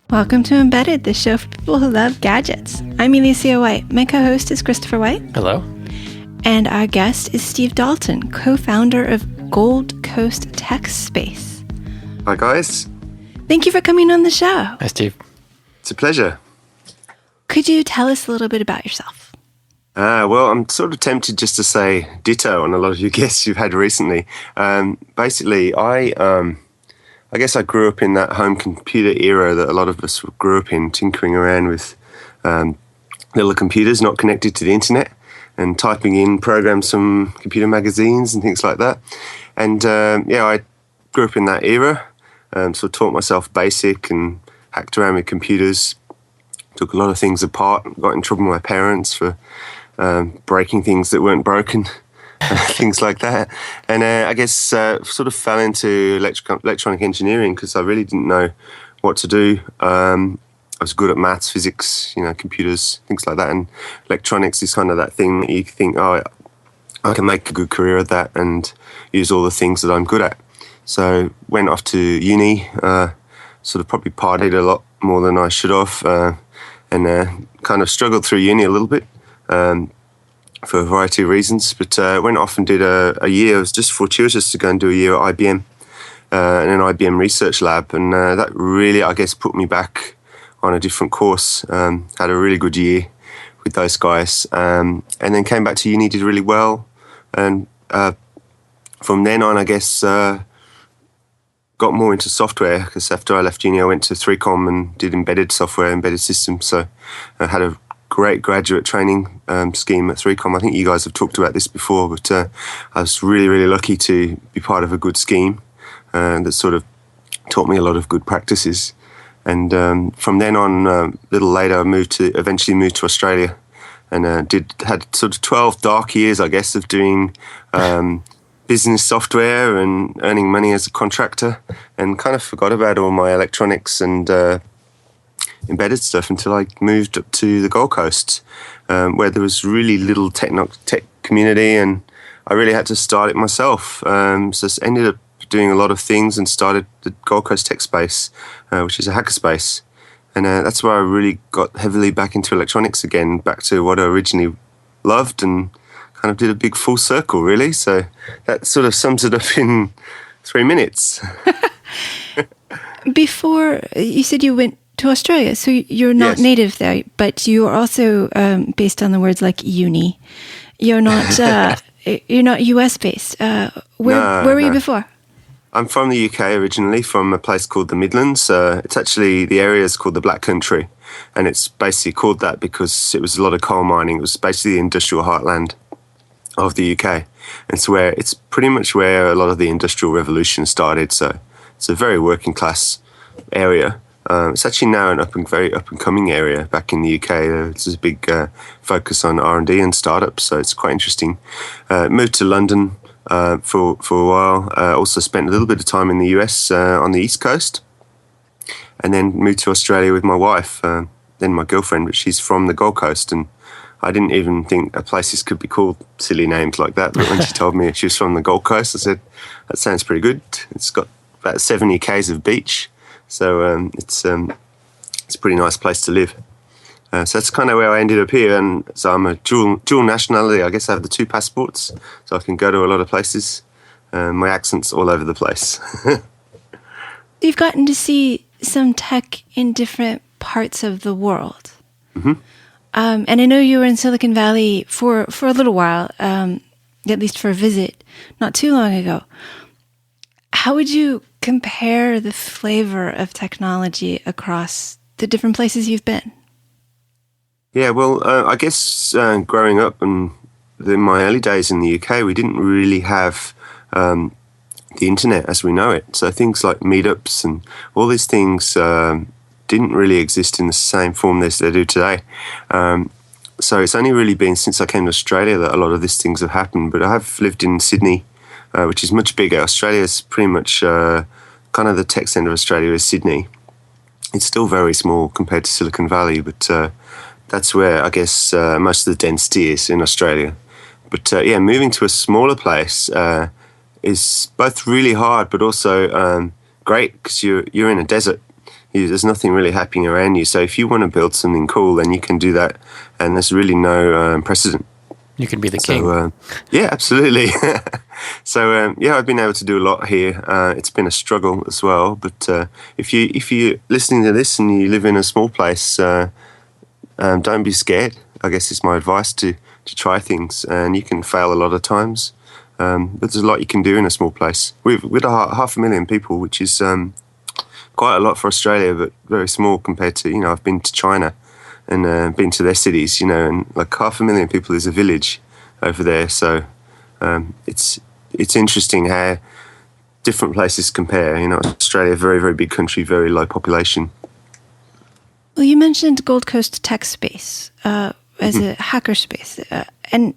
Welcome to Embedded, the show for people who love gadgets. I'm Alicia White. My co-host is Christopher White. Hello. And our guest is Steve Dalton, co-founder of Coast Tech Space. Hi, guys. Thank you for coming on the show. Hi, Steve. It's a pleasure. Could you tell us a little bit about yourself? Well, I'm sort of tempted just to say ditto on a lot of your guests you've had recently. Basically, I guess I grew up in that home computer era that a lot of us grew up in, tinkering around with little computers not connected to the internet and typing in programs from computer magazines and things like that. And I grew up in that era, so taught myself BASIC and hacked around with computers, took a lot of things apart, got in trouble with my parents for breaking things that weren't broken. Things like that. And I guess sort of fell into electronic engineering because I really didn't know what to do. I was good at maths, physics, computers, things like that. And electronics is kind of that thing that you think, I can make a good career at that and use all the things that I'm good at. So went off to uni, sort of probably partied a lot more than I should have, and kind of struggled through uni a little bit. For a variety of reasons, but went off and did a year. It was just fortuitous to go and do a year at IBM, in an IBM research lab, and that really, I guess, put me back on a different course. Had a really good year with those guys, and then came back to uni, did really well, and from then on, I guess, got more into software, because after I left uni, I went to 3Com and did embedded software, embedded systems, so I had a great graduate training scheme at 3Com. I think you guys have talked about this before, but I was really, really lucky to be part of a good scheme that sort of taught me a lot of good practices. And from then on, a little later, I eventually moved to Australia and had sort of 12 dark years, I guess, of doing business software and earning money as a contractor, and kind of forgot about all my electronics and embedded stuff until I moved up to the Gold Coast, where there was really little tech community, and I really had to start it myself. So I ended up doing a lot of things and started the Gold Coast Tech Space, which is a hackerspace. And that's where I really got heavily back into electronics again, back to what I originally loved, and kind of did a big full circle, really. So that sort of sums it up in 3 minutes. Before, you said you went to Australia, so you're not native there, but you are also based on the words like uni. You're not you're not US based. Where were you before? I'm from the UK originally, from a place called the Midlands. It's actually, the area is called the Black Country, and it's basically called that because it was a lot of coal mining. It was basically the industrial heartland of the UK, and it's pretty much where a lot of the industrial revolution started. So it's a very working class area. It's actually now an very up and coming area back in the UK. There's a big focus on R&D and startups, so it's quite interesting. Moved to London for a while. Also spent a little bit of time in the US on the East Coast, and then moved to Australia with my wife, then my girlfriend, but she's from the Gold Coast, and I didn't even think places could be called silly names like that. But when she told me she was from the Gold Coast, I said, that sounds pretty good. It's got about 70 k's of beach. So it's a pretty nice place to live. So that's kind of where I ended up here. And so I'm a dual nationality. I guess I have the 2 passports, so I can go to a lot of places. My accent's all over the place. You've gotten to see some tech in different parts of the world. Mm-hmm. And I know you were in Silicon Valley for a little while, at least for a visit, not too long ago. How would you compare the flavor of technology across the different places you've been? Yeah, well, I guess growing up and in my early days in the UK, we didn't really have the internet as we know it. So things like meetups and all these things didn't really exist in the same form as they do today. So it's only really been since I came to Australia that a lot of these things have happened. But I have lived in Sydney, which is much bigger. Australia is pretty much kind of the tech centre of Australia is Sydney. It's still very small compared to Silicon Valley, but that's where I guess most of the density is in Australia. But moving to a smaller place is both really hard, but also great because you're in a desert. There's nothing really happening around you. So if you want to build something cool, then you can do that, and there's really no precedent. You can be the king. Yeah, absolutely. So I've been able to do a lot here. It's been a struggle as well, but if you're listening to this and you live in a small place, don't be scared. I guess is my advice to try things, and you can fail a lot of times. But there's a lot you can do in a small place. We've 500,000 people, which is quite a lot for Australia, but very small compared to, I've been to China and been to their cities, and like 500,000 people is a village over there. So it's interesting how different places compare. Australia, very, very big country, very low population. Well, you mentioned Gold Coast Tech Space as a hackerspace, and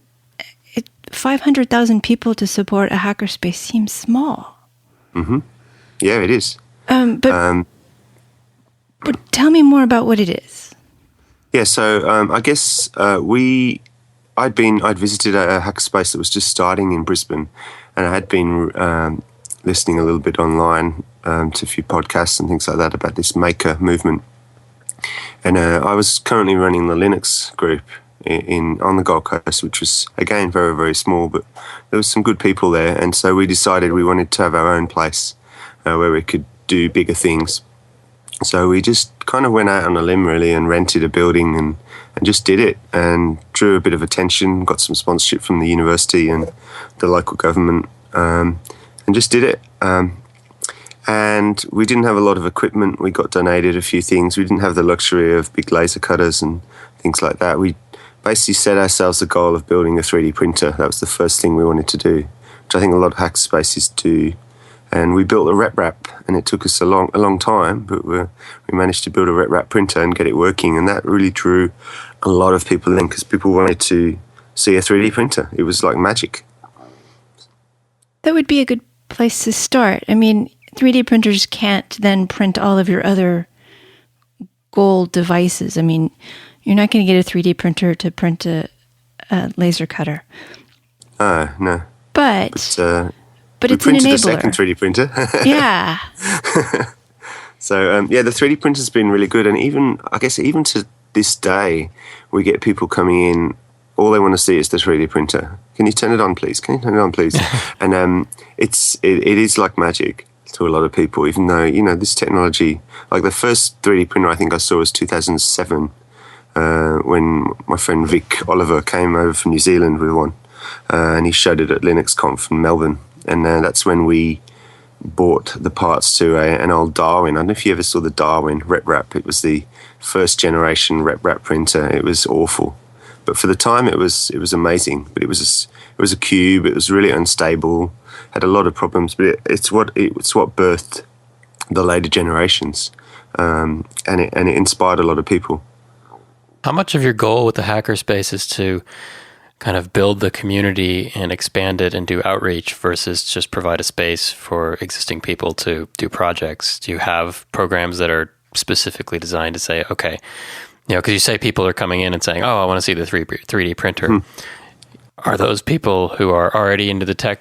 500,000 people to support a hackerspace seems small. Mm-hmm. Yeah, it is. But tell me more about what it is. Yeah, so I guess I'd visited a hackerspace that was just starting in Brisbane, and I had been listening a little bit online to a few podcasts and things like that about this maker movement. And I was currently running the Linux group on the Gold Coast, which was, again, very, very small, but there was some good people there. And so we decided we wanted to have our own place where we could do bigger things. So we just kind of went out on a limb, really, and rented a building and just did it and drew a bit of attention, got some sponsorship from the university and the local government, and just did it. And we didn't have a lot of equipment. We got donated a few things. We didn't have the luxury of big laser cutters and things like that. We basically set ourselves the goal of building a 3D printer. That was the first thing we wanted to do, which I think a lot of hackerspaces do. And we built a RepRap, and it took us a long time, but we managed to build a RepRap printer and get it working. And that really drew a lot of people in because people wanted to see a 3D printer. It was like magic. That would be a good place to start. I mean, 3D printers can't then print all of your other gold devices. I mean, you're not going to get a 3D printer to print a laser cutter. No. But it's an enabler. A second 3D printer. Yeah. So, the 3D printer's been really good. And even to this day, we get people coming in, all they want to see is the 3D printer. Can you turn it on, please? And it is like magic to a lot of people, even though, this technology, like the first 3D printer I think I saw was 2007, when my friend Vic Oliver came over from New Zealand with one, and he showed it at LinuxConf in Melbourne. And that's when we bought the parts to an old Darwin. I don't know if you ever saw the Darwin RepRap. It was the first generation RepRap printer. It was awful, but for the time it was amazing. But it was a cube. It was really unstable. Had a lot of problems. But it's what birthed the later generations, and it inspired a lot of people. How much of your goal with the hackerspace is to kind of build the community and expand it and do outreach versus just provide a space for existing people to do projects? Do you have programs that are specifically designed to say, okay, because you say people are coming in and saying, oh, I want to see the 3D printer. Are those people who are already into the tech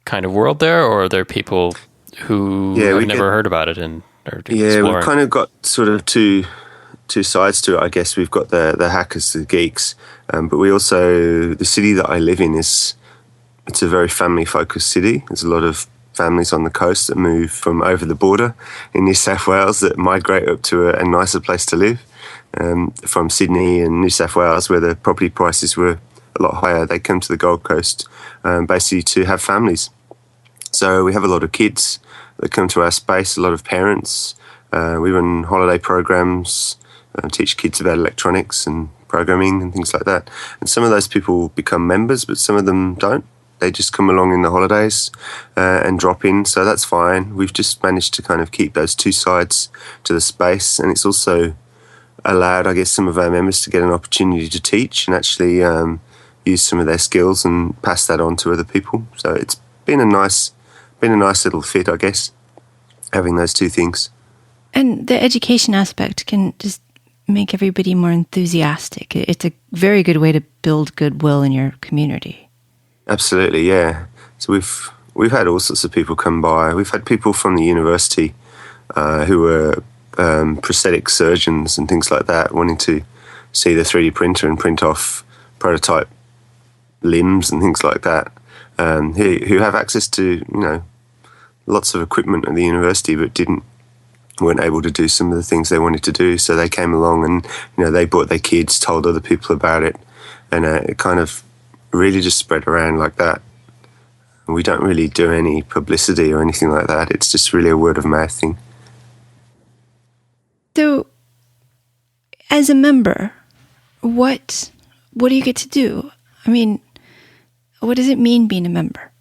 kind of world there, or are there people who have never heard about it and are exploring? We've kind of got sort of two sides to it, I guess. We've got the hackers, the geeks, but we also, the city that I live in it's a very family-focused city. There's a lot of families on the coast that move from over the border in New South Wales that migrate up to a nicer place to live, from Sydney and New South Wales, where the property prices were a lot higher. They come to the Gold Coast basically to have families. So we have a lot of kids that come to our space, a lot of parents. We run holiday programs, teach kids about electronics and programming and things like that. And some of those people become members, but some of them don't. They just come along in the holidays and drop in, so that's fine. We've just managed to kind of keep those two sides to the space, and it's also allowed, I guess, some of our members to get an opportunity to teach and actually use some of their skills and pass that on to other people. So it's been a nice little fit, I guess, having those two things. And the education aspect can just make everybody more enthusiastic. It's a very good way to build goodwill in your community. Absolutely, yeah. So we've had all sorts of people come by. We've had people from the university who were prosthetic surgeons and things like that, wanting to see the 3D printer and print off prototype limbs and things like that, who have access to, lots of equipment at the university, but weren't able to do some of the things they wanted to do. So they came along and, they brought their kids, told other people about it, and it kind of really just spread around like that. And we don't really do any publicity or anything like that. It's just really a word of mouth thing. So, as a member, what do you get to do? I mean, what does it mean being a member?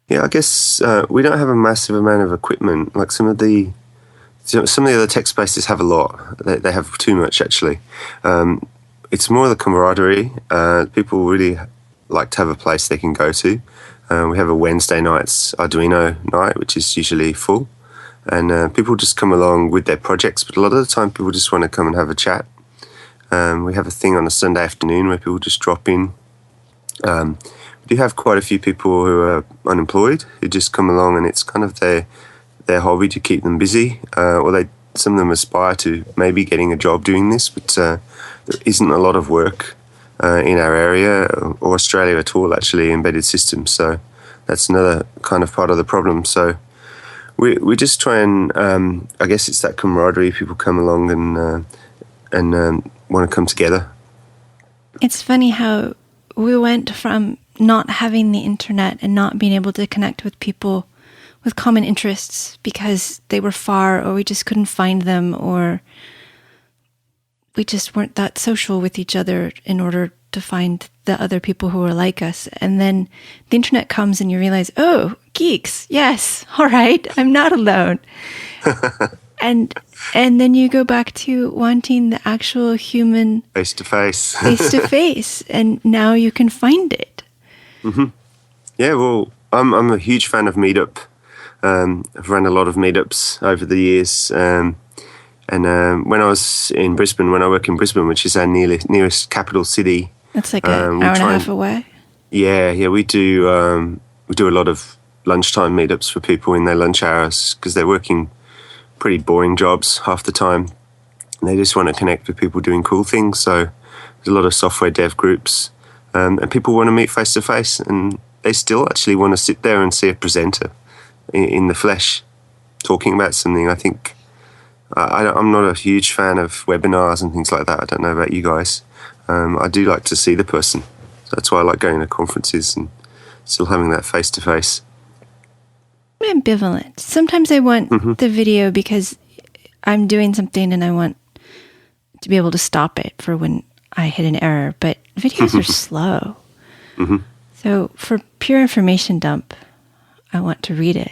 Yeah, I guess we don't have a massive amount of equipment. Like some of the other tech spaces have a lot. They have too much, actually. It's more the camaraderie. People really like to have a place they can go to. We have a Wednesday nights Arduino night, which is usually full. And people just come along with their projects, but a lot of the time people just want to come and have a chat. We have a thing on a Sunday afternoon where people just drop in. We do have quite a few people who are unemployed who just come along, and it's kind of their hobby to keep them busy. Or some of them aspire to maybe getting a job doing this, but there isn't a lot of work in our area or Australia at all, actually, embedded systems. So that's another kind of part of the problem. So we just try and, I guess it's that camaraderie. People come along and want to come together. It's funny how we went from not having the internet and not being able to connect with people with common interests because they were far, or we just couldn't find them, or we just weren't that social with each other in order to find the other people who were like us. And then the internet comes and you realize, oh, geeks, yes, all right, I'm not alone. And then you go back to wanting the actual human face-to-face, and now you can find it. Mm-hmm. Yeah, well, I'm a huge fan of Meetup. I've run a lot of meetups over the years. And when I was in Brisbane, when I work in Brisbane, which is our nearest capital city. That's like an hour and a half away. Yeah, we do a lot of lunchtime meetups for people in their lunch hours because they're working pretty boring jobs half the time. And they just want to connect with people doing cool things. So there's a lot of software dev groups, and people want to meet face to face, and they still actually want to sit there and see a presenter in the flesh talking about something. I think I'm not a huge fan of webinars and things like that. I don't know about you guys. I do like to see the person. So that's why I like going to conferences and still having that face to face. I'm ambivalent. Sometimes I want the video because I'm doing something and I want to be able to stop it for when I hit an error. But videos are slow. Mm-hmm. So for pure information dump, I want to read it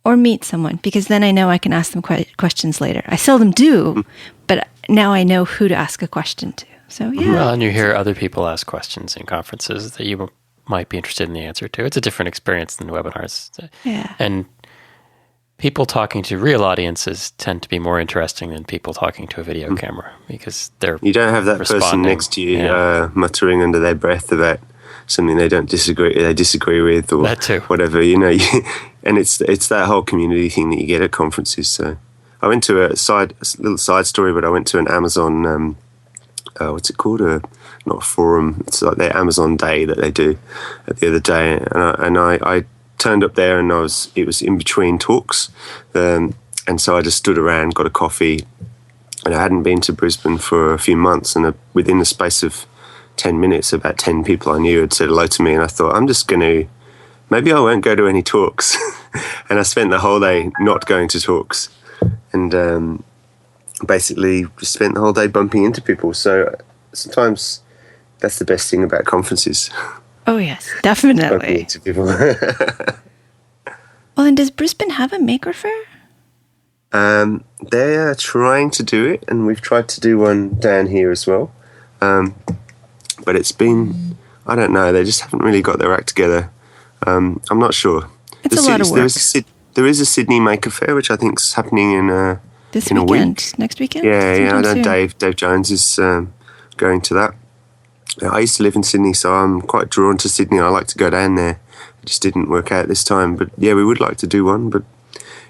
or meet someone, because then I know I can ask them questions later. I seldom do, but now I know who to ask a question to. So yeah. Well, and you hear other people ask questions in conferences that you might be interested in the answer to. It's a different experience than webinars. Yeah. And people talking to real audiences tend to be more interesting than people talking to a video camera, because you don't have that person next to you muttering under their breath about something they disagree with, or that too. Whatever, and it's that whole community thing that you get at conferences. So I went to a little side story, but I went to an Amazon what's it called? Not a forum. It's like their Amazon Day that they do the other day, and I turned up there, and it was in between talks, and so I just stood around, got a coffee, and I hadn't been to Brisbane for a few months, and within the space of 10 minutes, about 10 people I knew had said hello to me, and I thought, maybe I won't go to any talks. And I spent the whole day not going to talks, and basically just spent the whole day bumping into people. So sometimes that's the best thing about conferences. Oh yes, definitely. Bumping into people. Well, and does Brisbane have a maker fair? They are trying to do it, and we've tried to do one down here as well. But it's been, I don't know, they just haven't really got their act together. I'm not sure. It's a lot of work. There is a Sydney Maker Fair, which I think is happening in a week. Next weekend? Yeah, I know Dave Jones is going to that. I used to live in Sydney, so I'm quite drawn to Sydney. I like to go down there. It just didn't work out this time. But yeah, we would like to do one, but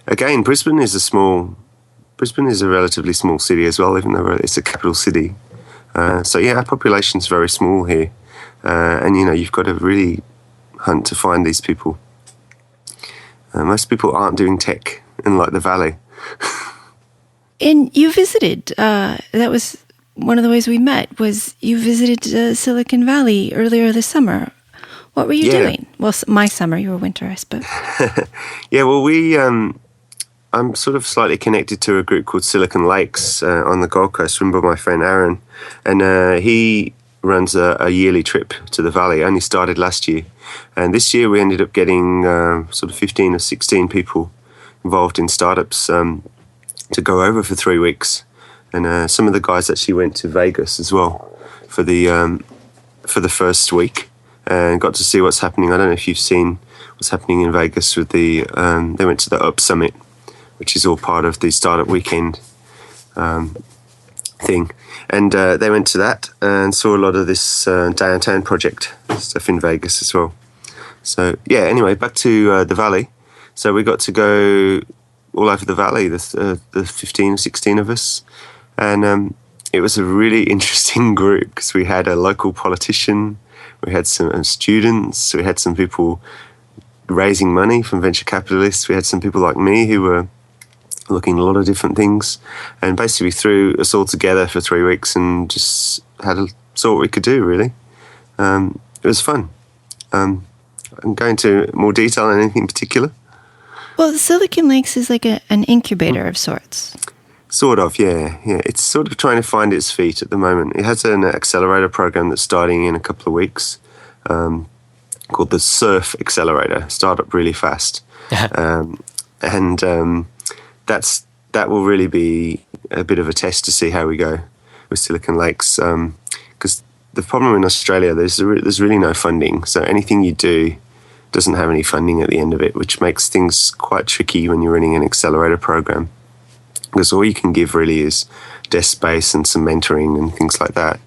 again, Brisbane is a relatively small city as well, even though it's a capital city. So yeah, our population's very small here, and you've got to really hunt to find these people. Most people aren't doing tech in the valley. And you visited. That was one of the ways we met. Was you visited Silicon Valley earlier this summer? What were you doing? Well, my summer, your winter, I suppose. Yeah, well, I'm sort of slightly connected to a group called Silicon Lakes on the Gold Coast, run by my friend Aaron. And he runs a yearly trip to the valley. Only started last year. And this year we ended up getting sort of 15 or 16 people involved in startups to go over for 3 weeks. And some of the guys actually went to Vegas as well for the first week and got to see what's happening. I don't know if you've seen what's happening in Vegas with they went to the Up Summit, which is all part of the Startup Weekend thing. And they went to that and saw a lot of this downtown project stuff in Vegas as well. So, yeah, anyway, back to the valley. So we got to go all over the valley, the 15 or 16 of us. And it was a really interesting group because we had a local politician, we had some students, we had some people raising money from venture capitalists, we had some people like me who were looking at a lot of different things, and basically threw us all together for 3 weeks and just saw what we could do, really. It was fun. I'm going into more detail on anything in particular. Well, Silicon Lakes is like an incubator of sorts. Sort of, yeah. It's sort of trying to find its feet at the moment. It has an accelerator program that's starting in a couple of weeks called the Surf Accelerator, start up really fast. That will really be a bit of a test to see how we go with Silicon Lakes. Because the problem in Australia, there's really no funding. So anything you do doesn't have any funding at the end of it, which makes things quite tricky when you're running an accelerator program. Because all you can give really is desk space and some mentoring and things like that.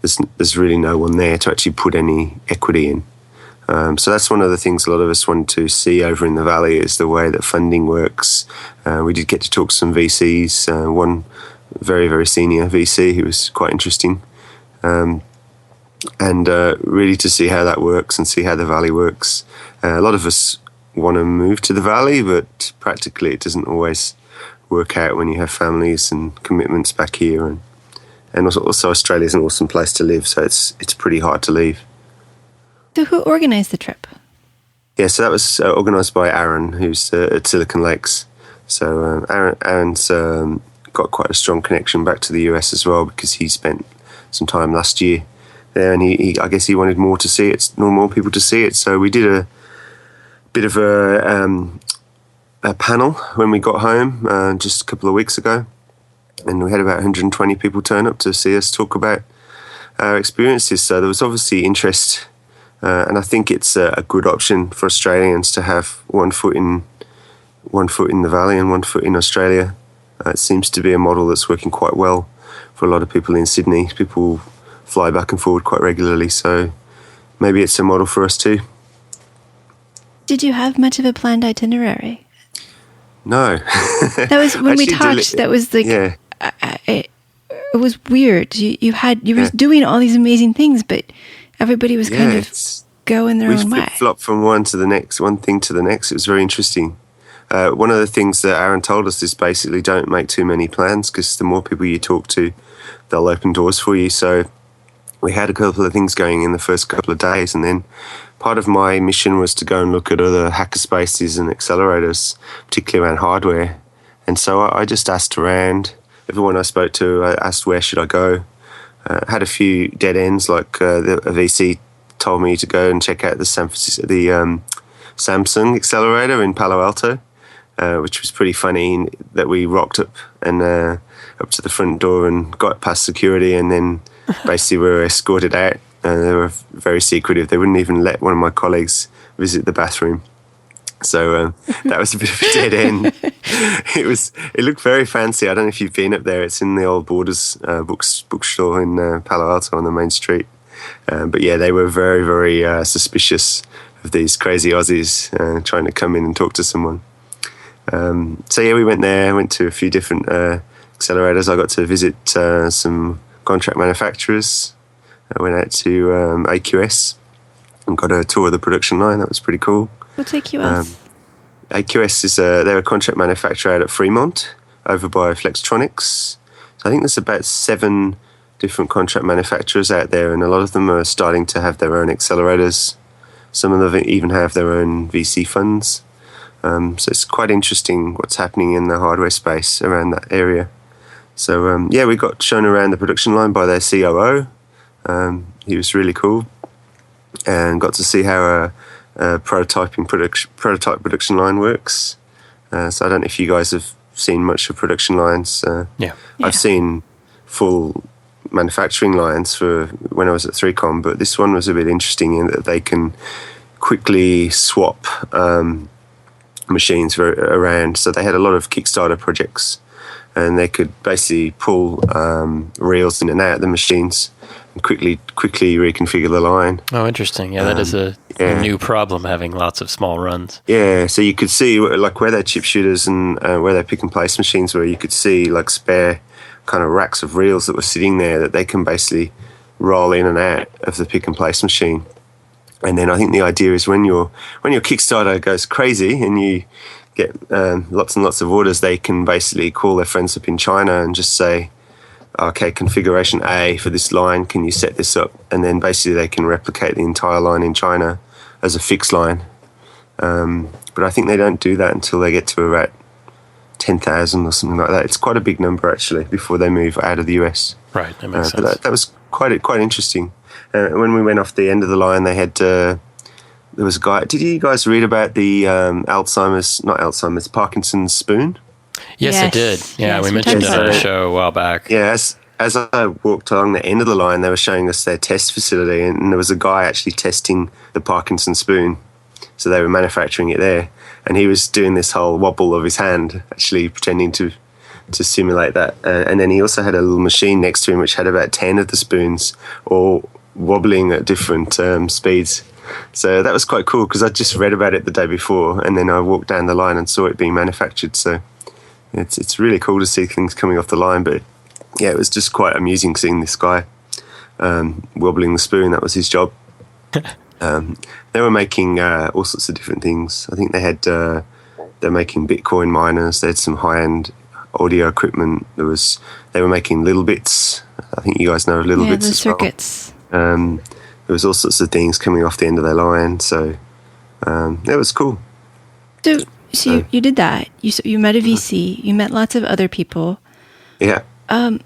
There's really no one there to actually put any equity in. So that's one of the things a lot of us want to see over in the valley is the way that funding works. We did get to talk to some VCs, one very, very senior VC who was quite interesting, and really to see how that works and see how the valley works. A lot of us want to move to the valley, but practically it doesn't always work out when you have families and commitments back here. And also Australia's an awesome place to live, so it's pretty hard to leave. So who organized the trip? Yeah, so that was organised by Aaron, who's at Silicon Lakes. So Aaron's got quite a strong connection back to the US as well because he spent some time last year there, and he I guess he wanted more to see it, more people to see it. So we did a bit of a panel when we got home just a couple of weeks ago, and we had about 120 people turn up to see us talk about our experiences. So there was obviously interest. And I think it's a good option for Australians to have one foot in the valley and 1 foot in Australia. It seems to be a model that's working quite well for a lot of people in Sydney. People fly back and forward quite regularly, so maybe it's a model for us too. Did you have much of a planned itinerary? No. That was when we talked. That was like, yeah. It was weird. You were doing all these amazing things, but everybody was kind of going their own way. We flip-flopped from one thing to the next. It was very interesting. One of the things that Aaron told us is basically don't make too many plans because the more people you talk to, they'll open doors for you. So we had a couple of things going in the first couple of days, and then part of my mission was to go and look at other hackerspaces and accelerators, particularly around hardware. And so I just asked around. Everyone I spoke to, I asked where should I go. Had a few dead ends, like a VC told me to go and check out the Samsung accelerator in Palo Alto, which was pretty funny that we rocked up to the front door and got past security, and then basically we were escorted out. They were very secretive. They wouldn't even let one of my colleagues visit the bathroom. So that was a bit of a dead end. It looked very fancy. I don't know if you've been up there. It's in the old Borders bookstore in Palo Alto on the main street. But yeah, they were very, very suspicious of these crazy Aussies trying to come in and talk to someone. So yeah, we went there. Went to a few different accelerators. I got to visit some contract manufacturers. I went out to AQS and got a tour of the production line. That was pretty cool. What's AQS? AQS is they're a contract manufacturer out at Fremont, over by Flextronics. So I think there's about 7 different contract manufacturers out there, and a lot of them are starting to have their own accelerators. Some of them even have their own VC funds. So it's quite interesting what's happening in the hardware space around that area. So yeah, we got shown around the production line by their COO. He was really cool, and got to see how a prototype production line works. So I don't know if you guys have seen much of production lines. Yeah. I've seen full manufacturing lines for when I was at 3Com, but this one was a bit interesting in that they can quickly swap machines around. So they had a lot of Kickstarter projects, and they could basically pull reels in and out of the machines and quickly reconfigure the line. Oh, interesting. Yeah, that is a new problem, having lots of small runs. Yeah, so you could see like where their chip shooters and where their pick and place machines were, you could see like spare kind of racks of reels that were sitting there that they can basically roll in and out of the pick and place machine. And then I think the idea is when your Kickstarter goes crazy and you get lots and lots of orders, they can basically call their friends up in China and just say, okay, configuration A for this line, can you set this up? And then basically they can replicate the entire line in China as a fixed line. But I think they don't do that until they get to about 10,000 or something like that. It's quite a big number, actually, before they move out of the US. Right, that makes sense. That was quite interesting. When we went off the end of the line, they had... there was a guy... Did you guys read about the Parkinson's spoon? Yes, I did. Yeah, yes, we mentioned it on the show a while back. Yeah, as I walked along the end of the line, they were showing us their test facility, and there was a guy actually testing the Parkinson's spoon. So they were manufacturing it there, and he was doing this whole wobble of his hand, actually pretending to simulate that. And then he also had a little machine next to him which had about 10 of the spoons, all wobbling at different speeds. So that was quite cool because I just read about it the day before, and then I walked down the line and saw it being manufactured. So it's really cool to see things coming off the line. But yeah, it was just quite amusing seeing this guy wobbling the spoon. That was his job. They were making all sorts of different things. I think they're making Bitcoin miners. They had some high-end audio equipment. They were making little bits. I think you guys know little bits as circuits. Well. There was all sorts of things coming off the end of their line. So that was cool. So you did that. You met a VC. You met lots of other people. Yeah. And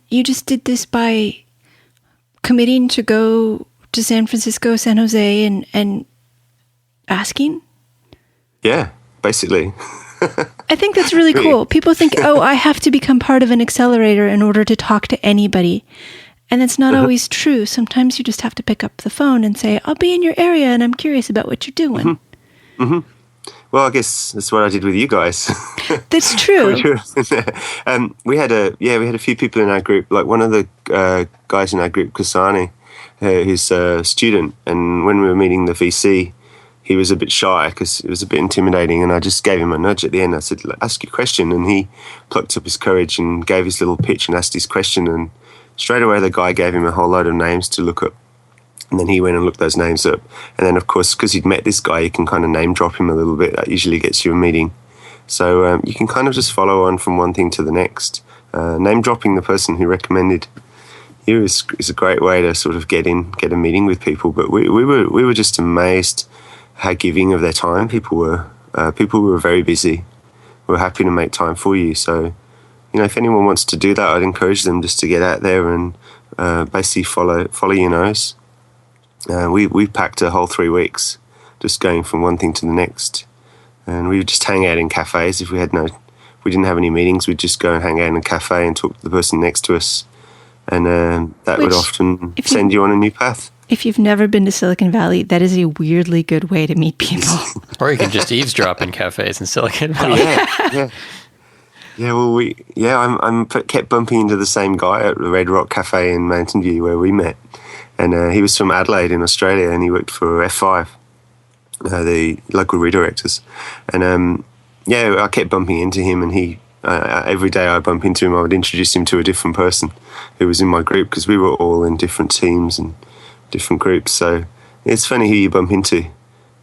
you just did this by committing to go to San Francisco, San Jose, and asking? Yeah, basically. I think that's really cool. People think, I have to become part of an accelerator in order to talk to anybody. And that's not always true. Sometimes you just have to pick up the phone and say, I'll be in your area and I'm curious about what you're doing. Well, I guess that's what I did with you guys. That's true. We had a few people in our group. Like one of the guys in our group, Kasani, who's a student, and when we were meeting the VC, he was a bit shy because it was a bit intimidating, and I just gave him a nudge at the end. I said, ask your question, and he plucked up his courage and gave his little pitch and asked his question, and straight away the guy gave him a whole load of names to look up. And then he went and looked those names up. And then, of course, because he'd met this guy, you can kind of name drop him a little bit. That usually gets you a meeting. So you can kind of just follow on from one thing to the next. Name dropping the person who recommended you is a great way to sort of get a meeting with people. But we were just amazed how giving of their time people were. People were very busy. We were happy to make time for you. So, if anyone wants to do that, I'd encourage them just to get out there and basically follow your nose. We packed a whole 3 weeks just going from one thing to the next, and we would just hang out in cafes. If we didn't have any meetings, we'd just go and hang out in a cafe and talk to the person next to us, and that would often send you on a new path. If you've never been to Silicon Valley, that is a weirdly good way to meet people. Or you can just eavesdrop in cafes in Silicon Valley. Yeah, well, I kept bumping into the same guy at the Red Rock Cafe in Mountain View where we met. And he was from Adelaide in Australia, and he worked for F5. the local redirectors. And I kept bumping into him, and he every day I bump into him, I would introduce him to a different person who was in my group, because we were all in different teams and different groups. So it's funny who you bump into.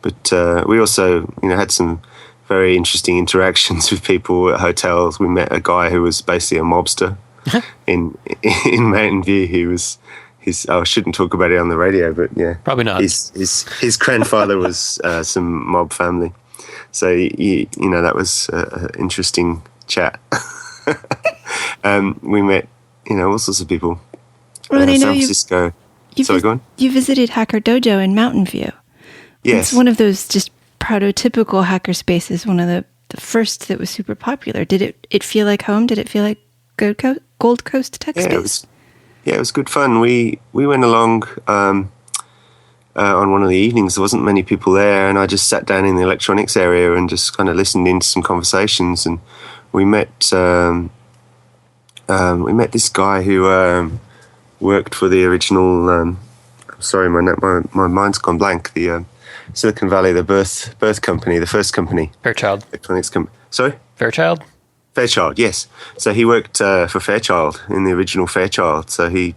But we also, had some very interesting interactions with people at hotels. We met a guy who was basically a mobster in Mountain View. He was I shouldn't talk about it on the radio, but yeah, probably not. His grandfather was some mob family, so that was an interesting chat. We met all sorts of people. Well, San Francisco. Sorry, go on. You visited Hacker Dojo in Mountain View. Yes, it's one of those just prototypical hacker spaces. One of the first that was super popular. Did it feel like home? Did it feel like Gold Coast Tech Space? It was good fun. We went along on one of the evenings. There wasn't many people there, and I just sat down in the electronics area and just kind of listened into some conversations. And we met this guy who worked for the original. I'm sorry, my mind's gone blank. The Silicon Valley, the birth company, the first company. Fairchild. Electronics company. Sorry? Fairchild? Fairchild, yes. So he worked for Fairchild in the original Fairchild. So he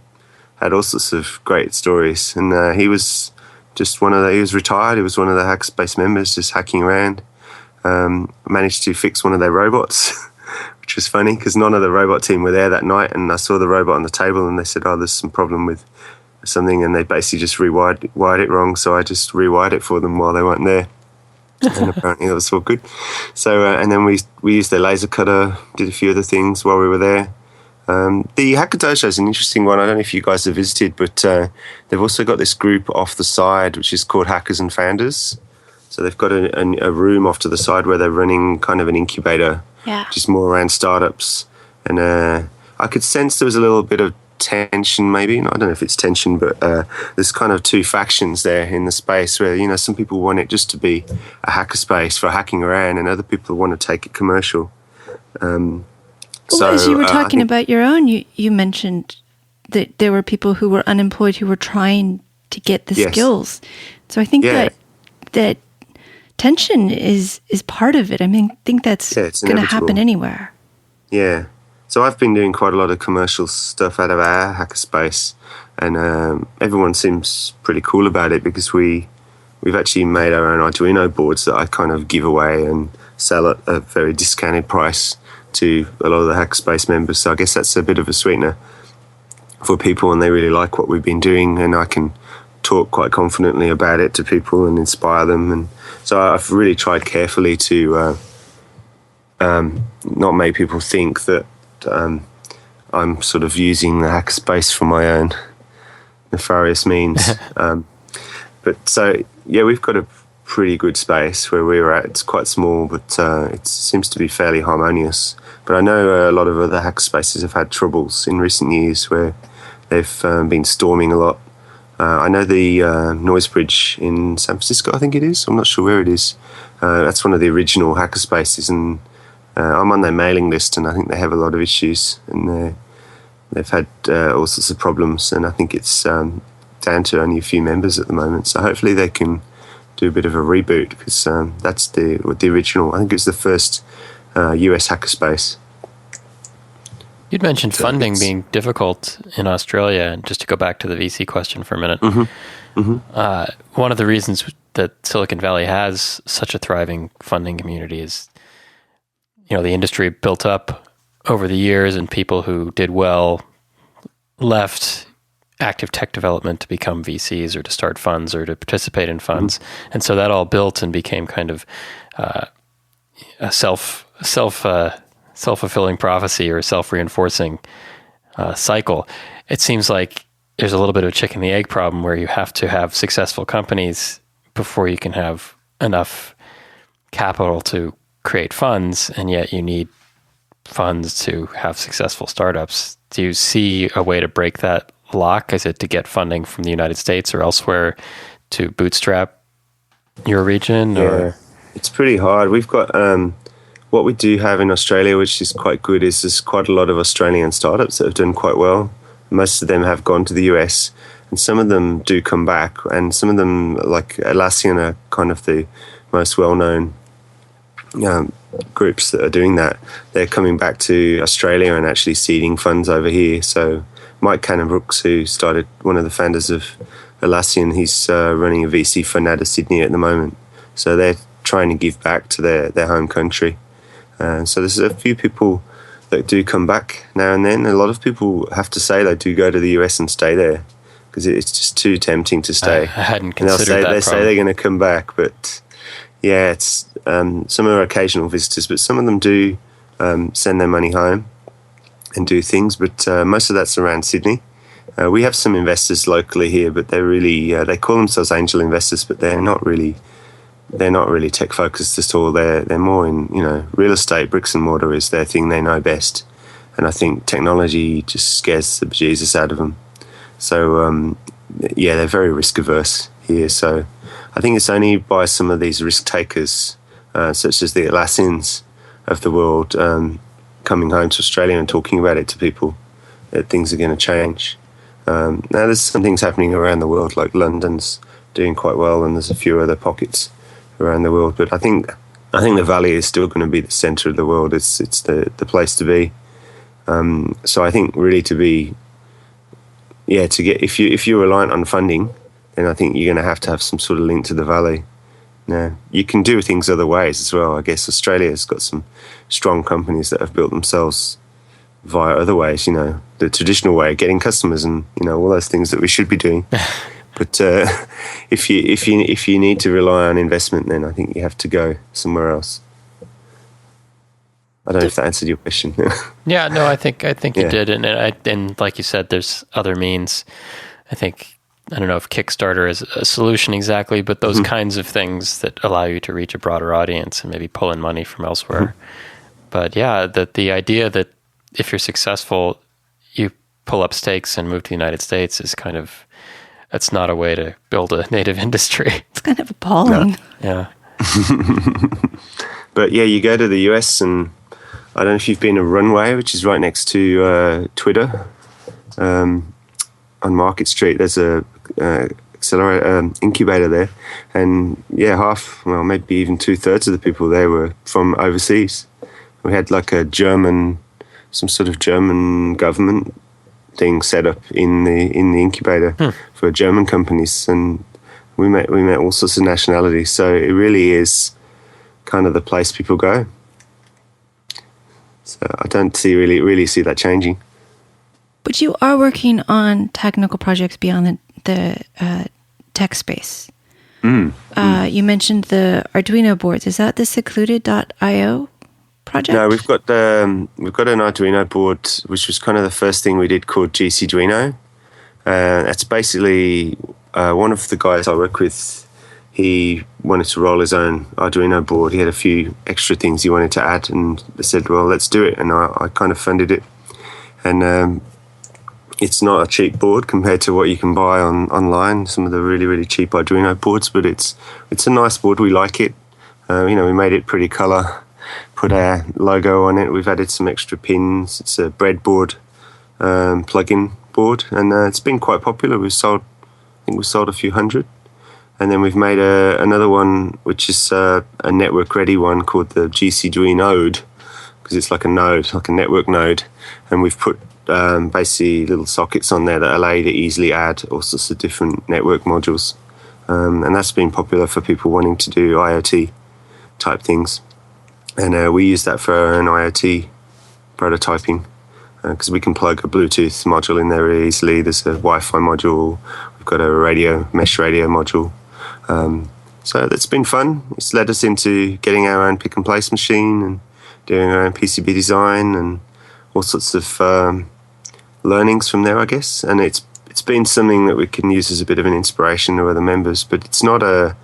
had all sorts of great stories. And he was just he was retired. He was one of the hackerspace members, just hacking around. Managed to fix one of their robots, which was funny because none of the robot team were there that night. And I saw the robot on the table and they said, there's some problem with something. And they basically just wired it wrong. So I just rewired it for them while they weren't there. And apparently that was all good. So, and then we used their laser cutter, did a few other things while we were there. The Hacker Dojo is an interesting one. I don't know if you guys have visited, but they've also got this group off the side, which is called Hackers and Founders. So they've got a room off to the side where they're running kind of an incubator, which is more around startups. And I could sense there was a little bit of tension, maybe. I don't know if it's tension, but there's kind of two factions there in the space where, some people want it just to be a hacker space for hacking around, and other people want to take it commercial. As you were talking about your own, you mentioned that there were people who were unemployed who were trying to get the skills. So I think that tension is part of it. I think that's going to happen anywhere. Yeah. So I've been doing quite a lot of commercial stuff out of our hackerspace, and everyone seems pretty cool about it because we've actually made our own Arduino boards that I kind of give away and sell at a very discounted price to a lot of the hackerspace members. So I guess that's a bit of a sweetener for people, and they really like what we've been doing, and I can talk quite confidently about it to people and inspire them. And so I've really tried carefully to not make people think that I'm sort of using the hackerspace for my own nefarious means. But so, we've got a pretty good space where we're at. It's quite small, but it seems to be fairly harmonious. But I know a lot of other hackerspaces have had troubles in recent years where they've been storming a lot. I know the Noise Bridge in San Francisco, I think it is. I'm not sure where it is. That's one of the original hackerspaces, and I'm on their mailing list, and I think they have a lot of issues, and they've had all sorts of problems, and I think it's down to only a few members at the moment. So hopefully they can do a bit of a reboot, because that's the original. I think it was the first US hackerspace. You'd mentioned funding being difficult in Australia, and just to go back to the VC question for a minute. One of the reasons that Silicon Valley has such a thriving funding community is the industry built up over the years, and people who did well left active tech development to become VCs or to start funds or to participate in funds. And so that all built and became kind of a self-fulfilling prophecy or self-reinforcing cycle. It seems like there's a little bit of a chicken and the egg problem where you have to have successful companies before you can have enough capital to create funds, and yet you need funds to have successful startups. Do you see a way to break that lock? Is it to get funding from the United States or elsewhere to bootstrap your region? Yeah, or? It's pretty hard. We've got what we do have in Australia, which is quite good, is there's quite a lot of Australian startups that have done quite well. Most of them have gone to the US, and some of them do come back, and some of them, like Atlassian, are kind of the most well-known groups that are doing that. They're coming back to Australia and actually seeding funds over here. So Mike Cannon-Brooks, who started, one of the founders of Atlassian, he's running a VC fund out of Sydney at the moment. So they're trying to give back to their home country. So there's a few people that do come back now and then. A lot of people have to say they do go to the US and stay there because it's just too tempting to stay. I hadn't considered that. They say they're going to come back, but yeah, it's some are occasional visitors, but some of them do send their money home and do things. But most of that's around Sydney. We have some investors locally here, but they're really they call themselves angel investors, but they're not really tech focused at all. They're more in real estate, bricks and mortar is their thing. They know best, and I think technology just scares the bejesus out of them. So they're very risk averse here. So I think it's only by some of these risk takers, such as the Atlassians of the world, coming home to Australia and talking about it to people, that things are going to change. Now there's some things happening around the world, like London's doing quite well, and there's a few other pockets around the world. But I think the Valley is still going to be the centre of the world. It's the place to be. So I think really if you're reliant on funding, then I think you're going to have some sort of link to the Valley. Now, you can do things other ways as well. I guess Australia's got some strong companies that have built themselves via other ways, the traditional way of getting customers and, all those things that we should be doing. But if you need to rely on investment, then I think you have to go somewhere else. I don't know if that answered your question. Yeah, no, I think you did, and like you said, there's other means. I don't know if Kickstarter is a solution exactly, but those kinds of things that allow you to reach a broader audience and maybe pull in money from elsewhere. But yeah, the idea that if you're successful, you pull up stakes and move to the United States is that's not a way to build a native industry. It's kind of appalling. No. Yeah. But yeah, you go to the US, and I don't know if you've been to Runway, which is right next to Twitter. On Market Street, there's a accelerator incubator there, and maybe even 2/3 of the people there were from overseas. We had like some sort of German government thing set up in the incubator for German companies, and we met all sorts of nationalities. So it really is kind of the place people go. So I don't really see that changing. But you are working on technical projects beyond the tech space. You mentioned the Arduino boards. Is that the secluded.io project? No, we've got an Arduino board, which was kind of the first thing we did, called GCDuino. That's basically one of the guys I work with. He wanted to roll his own Arduino board. He had a few extra things he wanted to add, and they said, "Well, let's do it." And I kind of funded it. And it's not a cheap board compared to what you can buy online, some of the really, really cheap Arduino boards, but it's a nice board. We like it. We made it pretty colour, put our logo on it. We've added some extra pins. It's a breadboard plug-in board, and it's been quite popular. I think we've sold a few hundred. And then we've made another one, which is a network-ready one called the GCDuino, because it's like a node, like a network node. And we've put basically little sockets on there that allow you to easily add all sorts of different network modules. And that's been popular for people wanting to do IoT type things. And we use that for our own IoT prototyping, because we can plug a Bluetooth module in there really easily. There's a Wi-Fi module. We've got a mesh radio module. So that's been fun. It's led us into getting our own pick and place machine and doing our own PCB design and all sorts of learnings from there, I guess. And it's been something that we can use as a bit of an inspiration to other members, but it's not a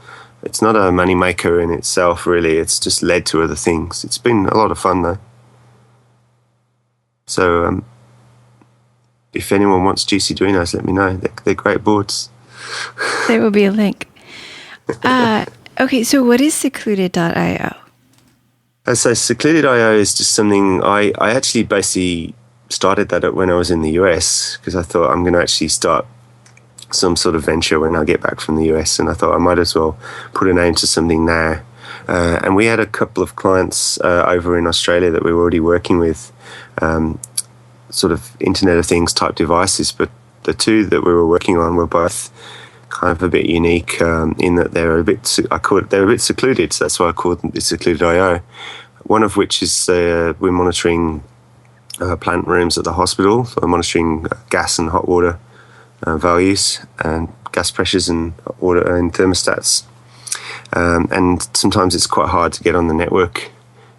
money maker in itself, really. It's just led to other things. It's been a lot of fun, though. So if anyone wants GCDuinos, let me know. They're great boards. There will be a link. Okay, so what is secluded.io? So secluded.io is just something I actually basically started that when I was in the US, because I thought I'm going to actually start some sort of venture when I get back from the US, and I thought I might as well put a name to something now. And we had a couple of clients over in Australia that we were already working with, sort of Internet of Things type devices, but the two that we were working on were both kind of a bit unique in that they're a bit secluded, so that's why I called them the Secluded IO. One of which is we're monitoring plant rooms at the hospital, so we're monitoring gas and hot water values and gas pressures and water and thermostats. And sometimes it's quite hard to get on the network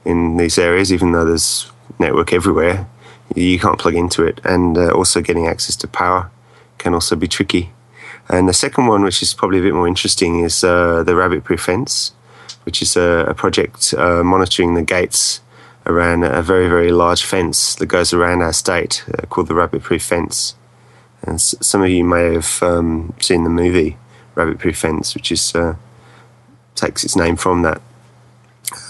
in these areas, even though there's network everywhere. You can't plug into it, and also getting access to power can also be tricky. And the second one, which is probably a bit more interesting, is the rabbit-proof fence, which is a project monitoring the gates around a very, very large fence that goes around our state called the rabbit-proof fence. And some of you may have seen the movie Rabbit-Proof Fence, which is takes its name from that.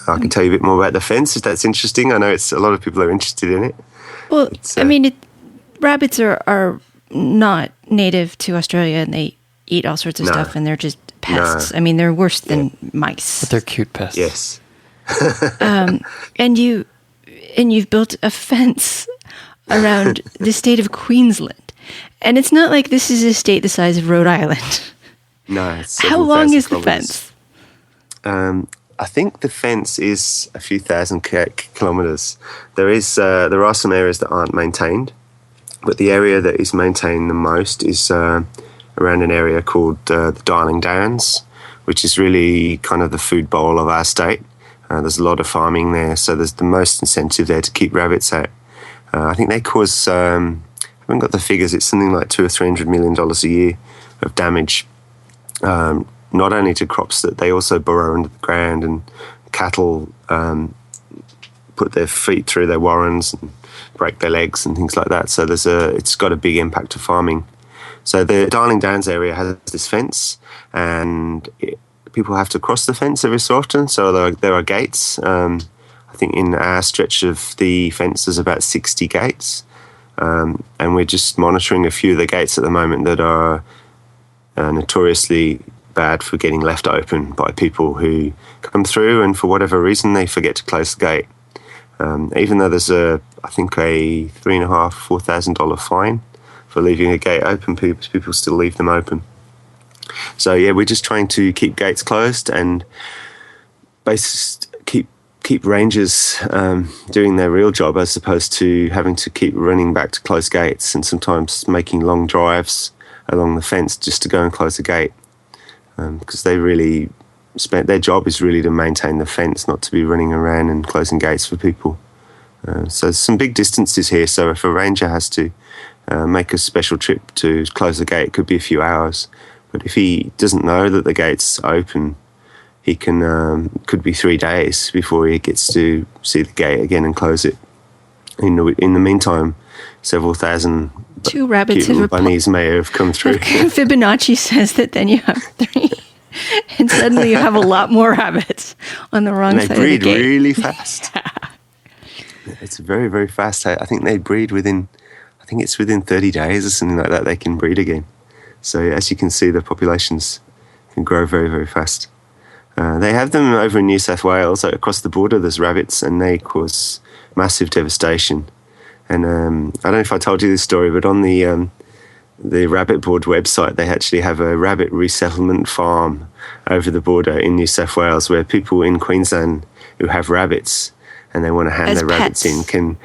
I can tell you a bit more about the fence if that's interesting. I know a lot of people are interested in it. Well, I mean, rabbits are not native to Australia, and they eat all sorts of stuff, and they're just pests. I mean, they're worse than mice. But they're cute pests. Yes. And you've built a fence around the state of Queensland, and it's not like this is a state the size of Rhode Island. No. It's how long is the fence? I think the fence is a few thousand kilometres. There are some areas that aren't maintained, but the area that is maintained the most is around an area called the Darling Downs, which is really kind of the food bowl of our state. There's a lot of farming there, so there's the most incentive there to keep rabbits out. I think they cause, I haven't got the figures, it's something like $200 or $300 million a year of damage, not only to crops, that they also burrow under the ground, and cattle put their feet through their warrens and break their legs and things like that. So it's got a big impact to farming. So the Darling Downs area has this fence, and people have to cross the fence every so often. So there are gates. I think in our stretch of the fence there's about 60 gates, and we're just monitoring a few of the gates at the moment that are notoriously bad for getting left open by people who come through, and for whatever reason they forget to close the gate. Even though there's I think a $3,500-$4,000 fine for leaving a gate open, people still leave them open. So yeah, we're just trying to keep gates closed and keep rangers doing their real job, as opposed to having to keep running back to close gates and sometimes making long drives along the fence just to go and close a gate, because their job is really to maintain the fence, not to be running around and closing gates for people. So there's some big distances here, so if a ranger has to make a special trip to close the gate, it could be a few hours. But if he doesn't know that the gate's open, he could be 3 days before he gets to see the gate again and close it. In the meantime, several thousand two rabbits bunnies may have come through. Fibonacci says that then you have 3, and suddenly you have a lot more rabbits on the wrong side of the gate. And they breed really fast. Yeah. It's very, very fast. I think they breed within 30 days or something like that, they can breed again. So as you can see, the populations can grow very, very fast. They have them over in New South Wales. So across the border, there's rabbits, and they cause massive devastation. And I don't know if I told you this story, but on the Rabbit Board website, they actually have a rabbit resettlement farm over the border in New South Wales, where people in Queensland who have rabbits and they want to hand their rabbits in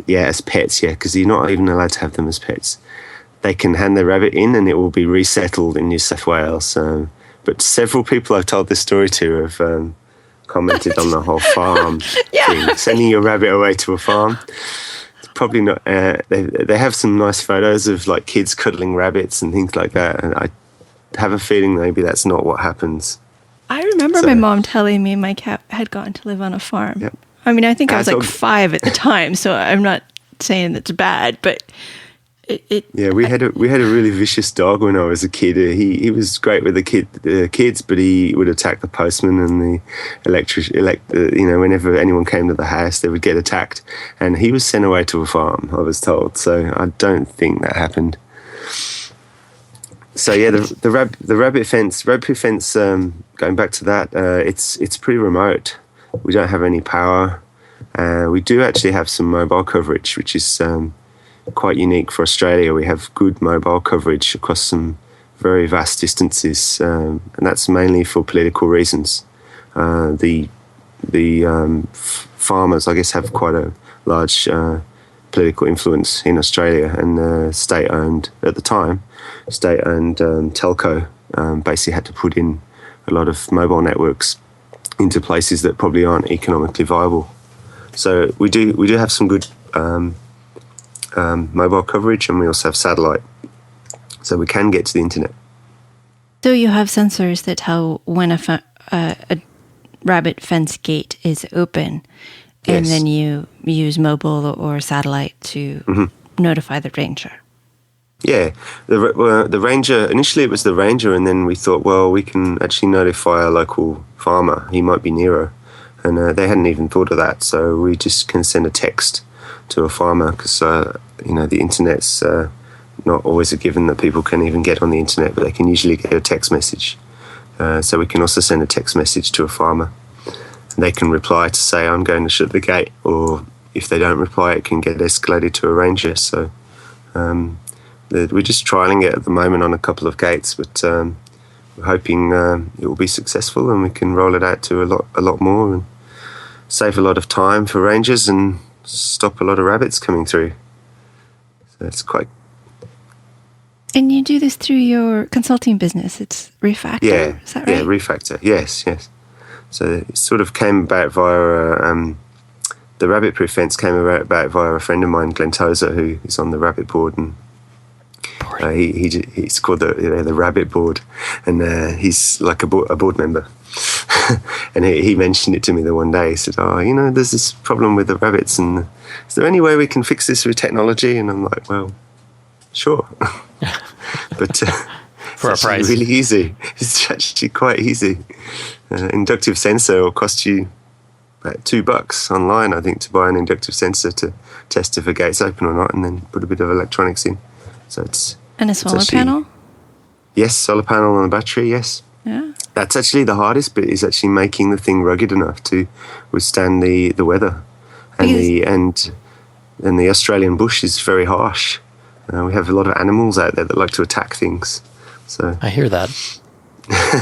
as pets, because you're not even allowed to have them as pets. They can hand their rabbit in and it will be resettled in New South Wales. But several people I've told this story to have commented on the whole farm thing, sending your rabbit away to a farm. It's probably not. They have some nice photos of like kids cuddling rabbits and things like that. And I have a feeling maybe that's not what happens. I remember my mom telling me my cat had gone to live on a farm. Yep. I mean, I think I was like 5 at the time, so I'm not saying that's bad, but we had a really vicious dog when I was a kid. He was great with the kids, but he would attack the postman and the whenever anyone came to the house, they would get attacked. And he was sent away to a farm, I was told. So I don't think that happened. So yeah, the rabbit-proof fence. Going back to that, it's pretty remote. We don't have any power. We do actually have some mobile coverage, which is quite unique for Australia. We have good mobile coverage across some very vast distances, and that's mainly for political reasons. The farmers, I guess, have quite a large political influence in Australia, and state-owned at the time, state-owned telco basically had to put in a lot of mobile networks into places that probably aren't economically viable. So we do have some good mobile coverage, and we also have satellite, so we can get to the internet. So you have sensors that tell when a rabbit fence gate is open, and Yes. then you use mobile or satellite to notify the ranger. Yeah, the ranger, initially it was the ranger, and then we thought, well, we can actually notify a local farmer. He might be nearer. And they hadn't even thought of that. So we just can send a text to a farmer because, the internet's not always a given that people can even get on the internet, but they can usually get a text message. So we can also send a text message to a farmer. And they can reply to say, I'm going to shut the gate. Or if they don't reply, it can get escalated to a ranger. So we're just trialling it at the moment on a couple of gates, but we're hoping it will be successful and we can roll it out to a lot more and save a lot of time for rangers and stop a lot of rabbits coming through. So it's quite... And you do this through your consulting business. It's Refactor, Yeah, is that right? yeah, Refactor, yes. So it sort of came about via... the rabbit-proof fence came about via a friend of mine, Glenn Tozer, who is on the rabbit board, and he's called the rabbit board, and he's like a board member. And he mentioned it to me the one day. He said, there's this problem with the rabbits, and is there any way we can fix this with technology? And I'm like, well, sure. But for a price. Really easy. It's actually quite easy. Inductive sensor will cost you about $2 online, I think, to buy an inductive sensor to test if a gate's open or not, and then put a bit of electronics in. So and a solar panel? Yes, solar panel on the battery, yes. Yeah. That's actually the hardest bit, is actually making the thing rugged enough to withstand the weather. And the Australian bush is very harsh. We have a lot of animals out there that like to attack things. So I hear that.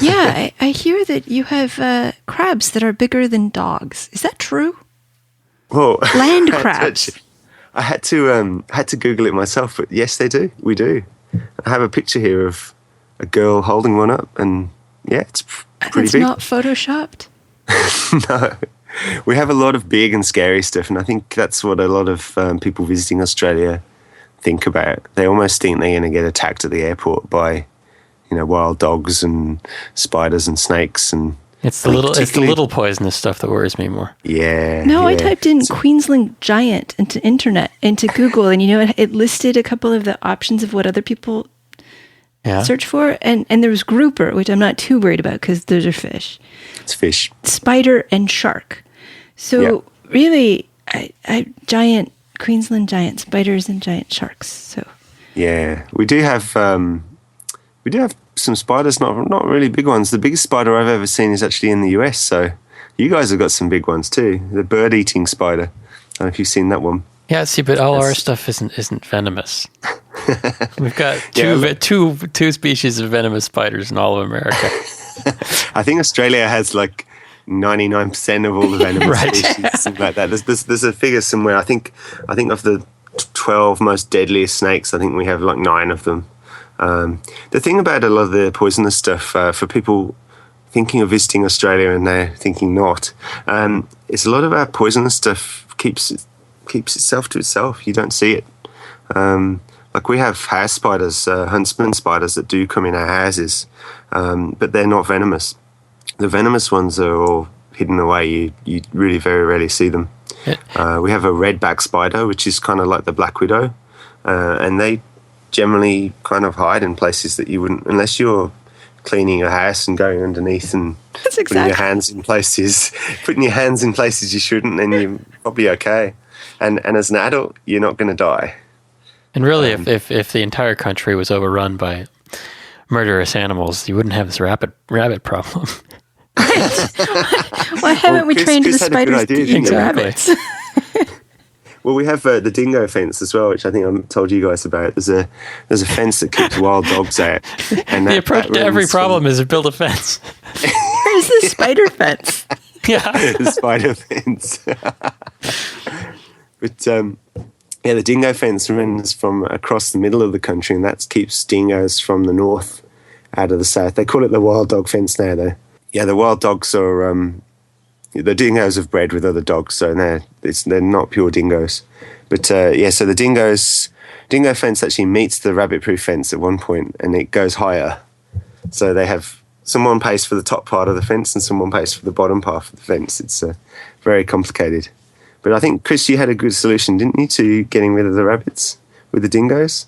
Yeah, I hear that you have crabs that are bigger than dogs. Is that true? Whoa. Land crabs. I had to Google it myself, but yes, they do. We do. I have a picture here of a girl holding one up, and yeah, it's pretty big. It's not photoshopped? No. We have a lot of big and scary stuff, and I think that's what a lot of people visiting Australia think about. They almost think they're going to get attacked at the airport by, wild dogs and spiders and snakes, and it's the little poisonous stuff that worries me more. Yeah. No, yeah. I typed in Queensland giant into Google, and it listed a couple of the options of what other people search for, and there was grouper, which I'm not too worried about because those are fish. It's fish. Spider and shark. So really, I giant Queensland giant spiders and giant sharks. So yeah, we do have some spiders, not really big ones. The biggest spider I've ever seen is actually in the US. So you guys have got some big ones too. The bird-eating spider. I don't know if you've seen that one. Yeah, see, but all our stuff isn't venomous. We've got two species of venomous spiders in all of America. I think Australia has like 99% of all the venomous Right. species, something like that. There's a figure somewhere. I think of the 12 most deadliest snakes, I think we have like 9 of them. The thing about a lot of the poisonous stuff, for people thinking of visiting Australia and they're thinking not, is a lot of our poisonous stuff keeps itself to itself. You don't see it. Like we have house spiders, huntsman spiders that do come in our houses, but they're not venomous. The venomous ones are all hidden away. You really very rarely see them. We have a redback spider, which is kind of like the black widow, and they generally kind of hide in places that you wouldn't, unless you're cleaning your house and going underneath and putting your hands in places you shouldn't, then you're probably okay. And as an adult, you're not going to die. And really, if the entire country was overrun by murderous animals, you wouldn't have this rabbit problem. Why haven't we trained Chris the had a good spiders idea, to didn't eat he? rabbits? Well, we have the dingo fence as well, which I think I told you guys about. There's a fence that keeps wild dogs out. And The approach to every problem is to build a fence. Where's the spider fence? Yeah. the spider fence. But yeah, the dingo fence runs from across the middle of the country, and that keeps dingoes from the north out of the south. They call it the wild dog fence now, though. Yeah, the wild dogs are the dingoes have bred with other dogs, so they're not pure dingoes. But yeah, so the dingo fence actually meets the rabbit-proof fence at one point, and it goes higher. So they have someone pays for the top part of the fence and someone pays for the bottom part of the fence. It's very complicated. But I think, Chris, you had a good solution, didn't you, to getting rid of the rabbits with the dingoes?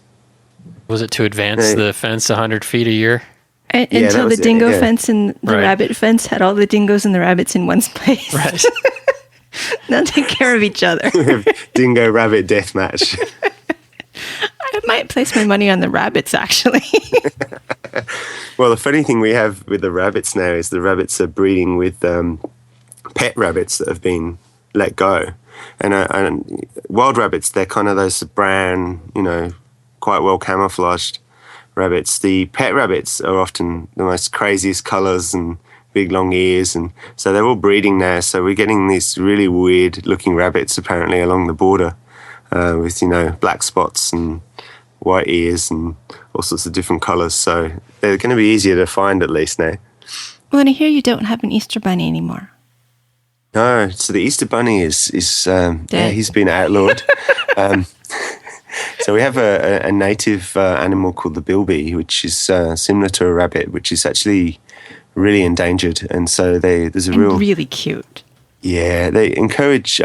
Was it to advance the fence 100 feet a year? Until the dingo fence and the rabbit fence had all the dingoes and the rabbits in one place. Right. They'll take care of each other. Dingo-Rabbit Deathmatch. I might place my money on the rabbits, actually. Well, the funny thing we have with the rabbits now is the rabbits are breeding with pet rabbits that have been let go. And wild rabbits, they're kind of those brown, quite well camouflaged rabbits. The pet rabbits are often the most craziest colours and big long ears, and so they're all breeding now. So we're getting these really weird looking rabbits apparently along the border with black spots and white ears and all sorts of different colours. So they're going to be easier to find at least now. Well, and I hear you don't have an Easter bunny anymore. No, so the Easter bunny is he's been outlawed. So we have a native animal called the bilby, which is similar to a rabbit, which is actually really endangered. And so there's really cute. Yeah, they encourage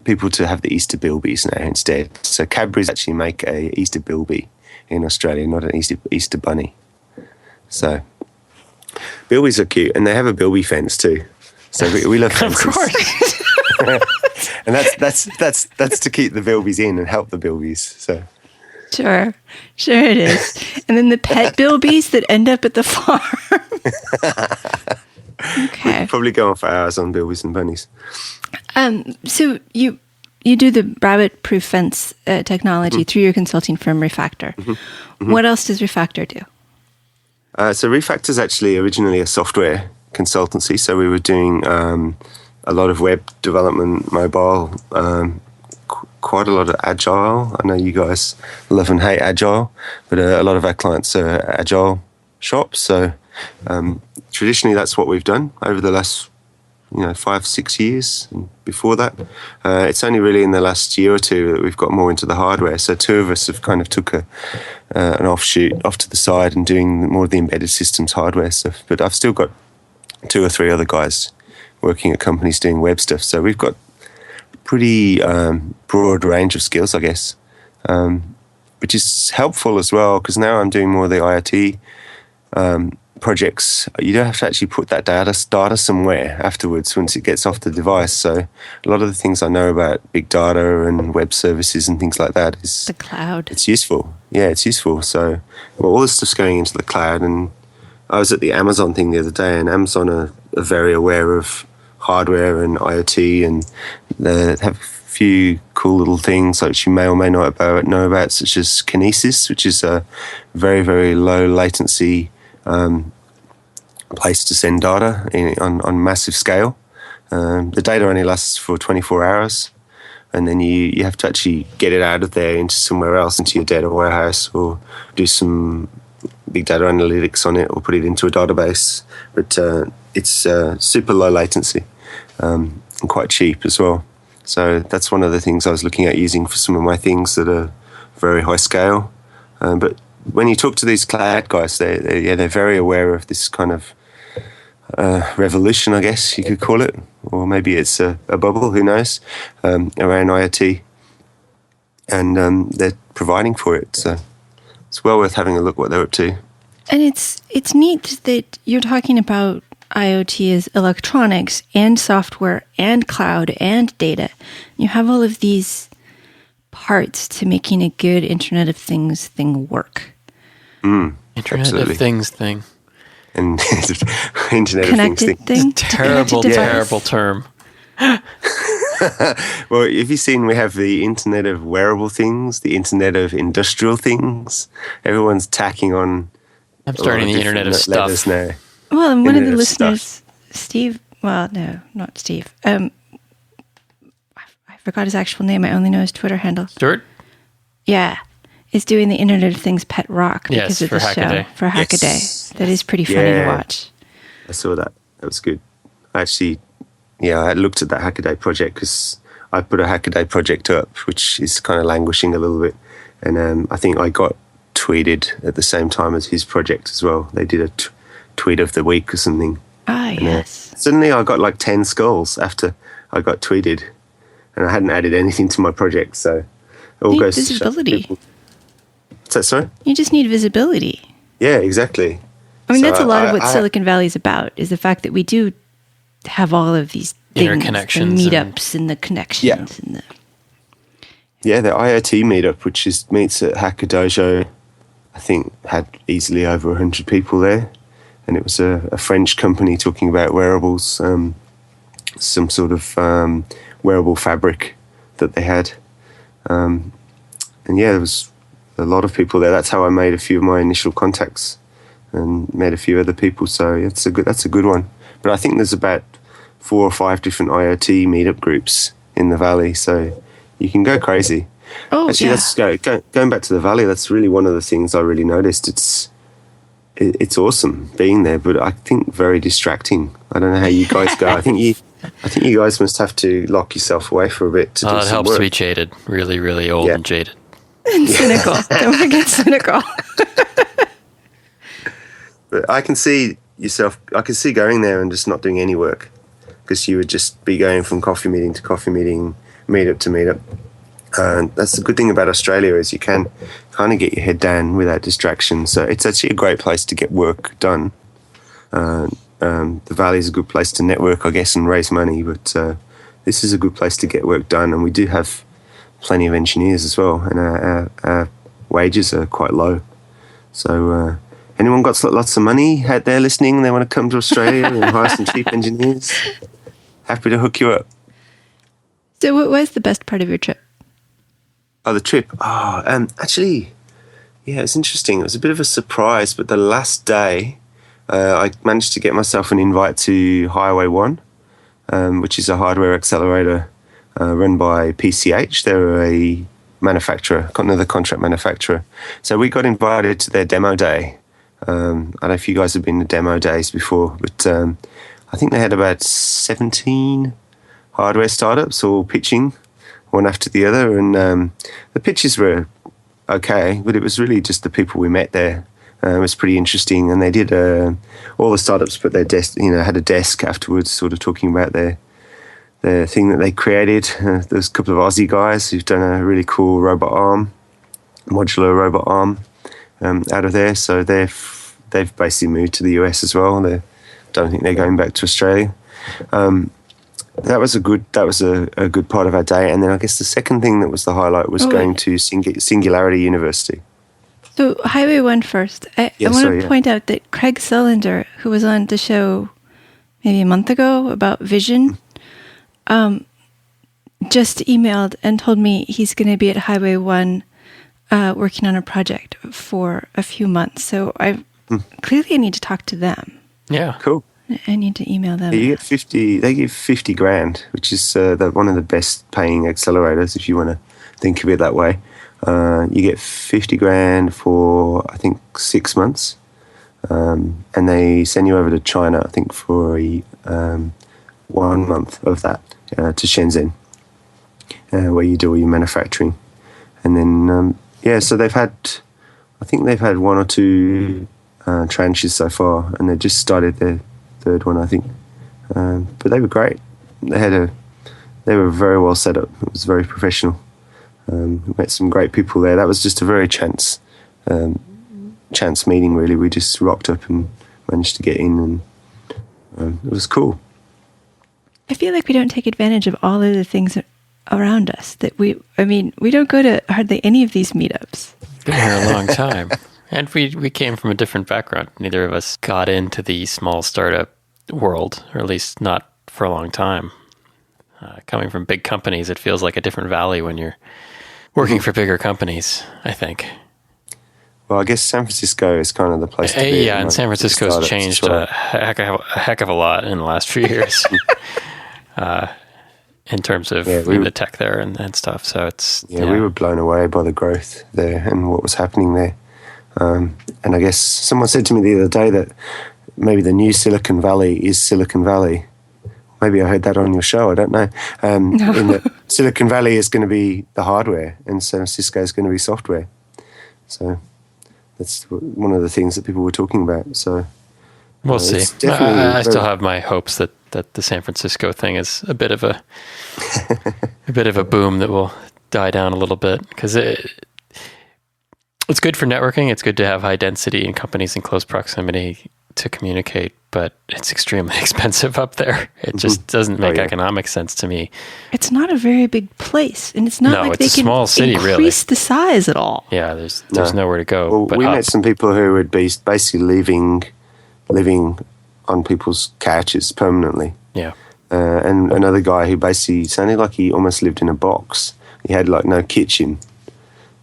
people to have the Easter bilbies now instead. So Cadbury's actually make a Easter bilby in Australia, not an Easter bunny. So bilbies are cute, and they have a bilby fence too. So we love fences. Of course. And that's to keep the bilbies in and help the bilbies. So sure it is. And then the pet bilbies that end up at the farm. Okay. We could probably go on for hours on bilbies and bunnies. So you do the rabbit-proof fence technology through your consulting firm Refactor. Mm-hmm. What else does Refactor do? So Refactor is actually originally a software consultancy. So we were doing a lot of web development, mobile, quite a lot of agile. I know you guys love and hate agile, but a lot of our clients are agile shops. So traditionally, that's what we've done over the last 5-6 years. And before that, it's only really in the last year or two that we've got more into the hardware. So two of us have kind of took an offshoot off to the side and doing more of the embedded systems hardware stuff. But I've still got 2 or 3 other guys working at companies doing web stuff. So we've got a pretty broad range of skills, I guess, which is helpful as well, because now I'm doing more of the IoT projects. You don't have to actually put that data somewhere afterwards once it gets off the device. So a lot of the things I know about big data and web services and things like that is the cloud. It's useful. Yeah, it's useful. So all this stuff's going into the cloud. And I was at the Amazon thing the other day, and Amazon are very aware of hardware and IoT, and they have a few cool little things which you may or may not know about, such as Kinesis, which is a very, very low latency place to send data on massive scale. The data only lasts for 24 hours, and then you have to actually get it out of there into somewhere else, into your data warehouse, or do some big data analytics on it, or put it into a database. But it's super low latency and quite cheap as well. So that's one of the things I was looking at using for some of my things that are very high scale. But when you talk to these cloud guys, they're very aware of this kind of revolution, I guess you could call it, or maybe it's a bubble, who knows, around IoT, and they're providing for it. So it's well worth having a look what they're up to. And it's neat that you're talking about IoT as electronics and software and cloud and data. You have all of these parts to making a good Internet of Things thing work. Internet Absolutely. of Things thing. And Internet Connected of Things. thing. Terrible, Connected terrible term. Well, have you seen we have the Internet of Wearable Things, the Internet of Industrial Things? Everyone's tacking on. I'm starting the Internet of letters Stuff. now. Well, and one of Internet the of listeners, Steve, well, no, not Steve. I forgot his actual name. I only know his Twitter handle. Stuart? Yeah. Is doing the Internet of Things Pet Rock because Yes, of for the show. Hackaday. For Hackaday. Yes. That is pretty funny to Yeah. watch. I saw that. That was good. I looked at that Hackaday project because I put a Hackaday project up, which is kind of languishing a little bit. And I think I got tweeted at the same time as his project as well. They did a tweet of the week or something. Ah, And, yes. suddenly I got like 10 skulls after I got tweeted. And I hadn't added anything to my project. So it all You need goes to show visibility. people. What's that, sorry? You just need visibility. Yeah, exactly. I mean, So that's a lot of what I- Silicon Valley is about, is the fact that we do have all of these things, Interconnections the meetups and the connections. And the, Yeah, the IoT meetup, which meets at Hacker Dojo, I think had easily over 100 people there. And it was a French company talking about wearables, some sort of wearable fabric that they had. And yeah, there was a lot of people there. That's how I made a few of my initial contacts and met a few other people. So that's a good one. But I think there's about 4 or 5 different IoT meetup groups in the valley. So you can go crazy. oh, Actually, yeah. going back to the valley. That's really one of the things I really noticed. It's awesome being there, but I think very distracting. I don't know how you guys go. I think you guys must have to lock yourself away for a bit to do It some helps work. to be jaded. Really, really old Yeah. and jaded. And cynical. Don't forget cynical. But I can see going there and just not doing any work because you would just be going from coffee meeting to coffee meeting, meetup to meetup. And that's the good thing about Australia is you can kind of get your head down without distraction. So it's actually a great place to get work done. The Valley is a good place to network, I guess, and raise money. But this is a good place to get work done. And we do have plenty of engineers as well. And our wages are quite low. So anyone got lots of money out there listening? They want to come to Australia and hire some cheap engineers? Happy to hook you up. So what was the best part of your trip? Oh, the trip. Actually, yeah, it's interesting. It was a bit of a surprise, but the last day, I managed to get myself an invite to Highway 1, which is a hardware accelerator run by PCH. They're a manufacturer, another contract manufacturer. So we got invited to their demo day. I don't know if you guys have been to demo days before, but I think they had about 17 hardware startups all pitching one after the other, and the pitches were okay, but it was really just the people we met there. It was pretty interesting, and they did all the startups put their desk, had a desk afterwards, sort of talking about their thing that they created. There's a couple of Aussie guys who've done a really cool robot arm, modular robot arm, out of there. So they've basically moved to the US as well. I don't think they're going back to Australia. That was a good part of our day. And then I guess the second thing that was the highlight was going to Singularity University. So Highway 1 first. I want to point out that Craig Sullender, who was on the show maybe a month ago about vision, just emailed and told me he's going to be at Highway 1 working on a project for a few months. So clearly I need to talk to them. Yeah. Cool. I need to email them. You get 50. They give 50 grand, which is one of the best paying accelerators, if you want to think of it that way. You get 50 grand for, I think, 6 months. And they send you over to China, I think, for 1 month of that to Shenzhen, where you do all your manufacturing. And then, so they've had 1 or 2 tranches so far, and they just started their third one, I think. But they were great. They were very well set up. It was very professional. We met some great people there. That was just a very chance meeting, really. We just rocked up and managed to get in, and it was cool. I feel like we don't take advantage of all of the things around us. We don't go to hardly any of these meetups. Been here a long time. And we came from a different background. Neither of us got into the small startup world, or at least not for a long time. Coming from big companies, it feels like a different valley when you're working for bigger companies, I think. Well, I guess San Francisco is kind of the place to be. Yeah, and San Francisco's changed a heck of a lot in the last few years in terms of the tech there and stuff. So it's... Yeah, we were blown away by the growth there and what was happening there. And I guess someone said to me the other day that maybe the new Silicon Valley is Silicon Valley. Maybe I heard that on your show, I don't know. In that Silicon Valley is going to be the hardware and San Francisco is going to be software. So that's one of the things that people were talking about. So we'll see. I still have my hopes that the San Francisco thing is a bit of a boom that will die down a little bit, because it's good for networking. It's good to have high density and companies in close proximity to communicate, but it's extremely expensive up there. It just doesn't make economic sense to me. It's not a very big place, and it's not like they can small city, increase the size at all. Yeah, there's nowhere to go. Well, but we met some people who would be basically living on people's couches permanently. Yeah. And another guy who basically sounded like he almost lived in a box. He had like no kitchen.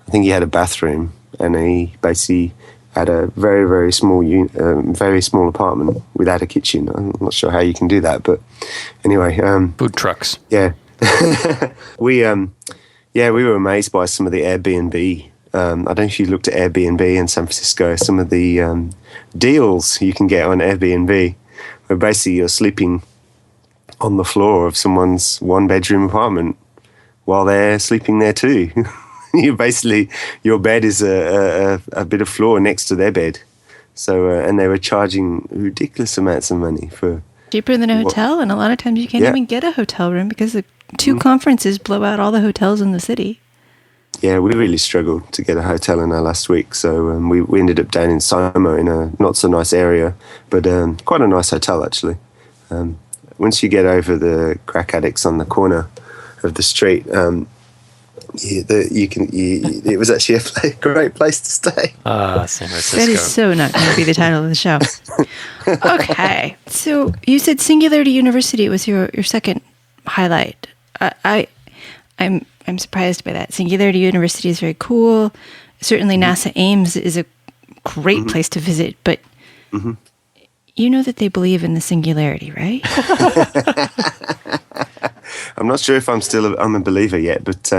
I think he had a bathroom, and he basically had a very, very small apartment without a kitchen. I'm not sure how you can do that, but anyway. Food trucks. Yeah. We were amazed by some of the Airbnb. I don't know if you looked at Airbnb in San Francisco, some of the deals you can get on Airbnb, where basically you're sleeping on the floor of someone's one-bedroom apartment while they're sleeping there too. Your bed is a bit of floor next to their bed. So, and they were charging ridiculous amounts of money for... Cheaper than a hotel, and a lot of times you can't even get a hotel room because the two conferences blow out all the hotels in the city. Yeah, we really struggled to get a hotel in our last week, so we ended up down in Soma in a not-so-nice area, but quite a nice hotel, actually. Once you get over the crack addicts on the corner of the street... it was actually a great place to stay. San Francisco. That is so not going to be the title of the show. Okay, so you said Singularity University was your second highlight. I'm surprised by that. Singularity University is very cool. Certainly, NASA Ames is a great place to visit, but you know that they believe in the singularity, right? I'm not sure if I'm a believer yet, but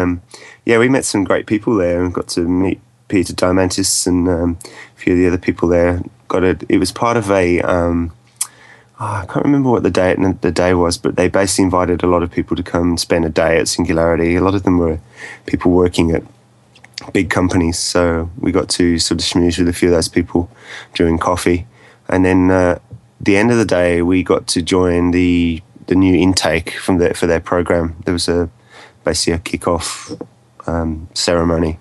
we met some great people there and got to meet Peter Diamandis and a few of the other people there. It was part of a I can't remember what the day was, but they basically invited a lot of people to come spend a day at Singularity. A lot of them were people working at big companies, so we got to sort of schmooze with a few of those people during coffee, and then the end of the day we got to join the new intake for their program. There was basically a kick-off ceremony,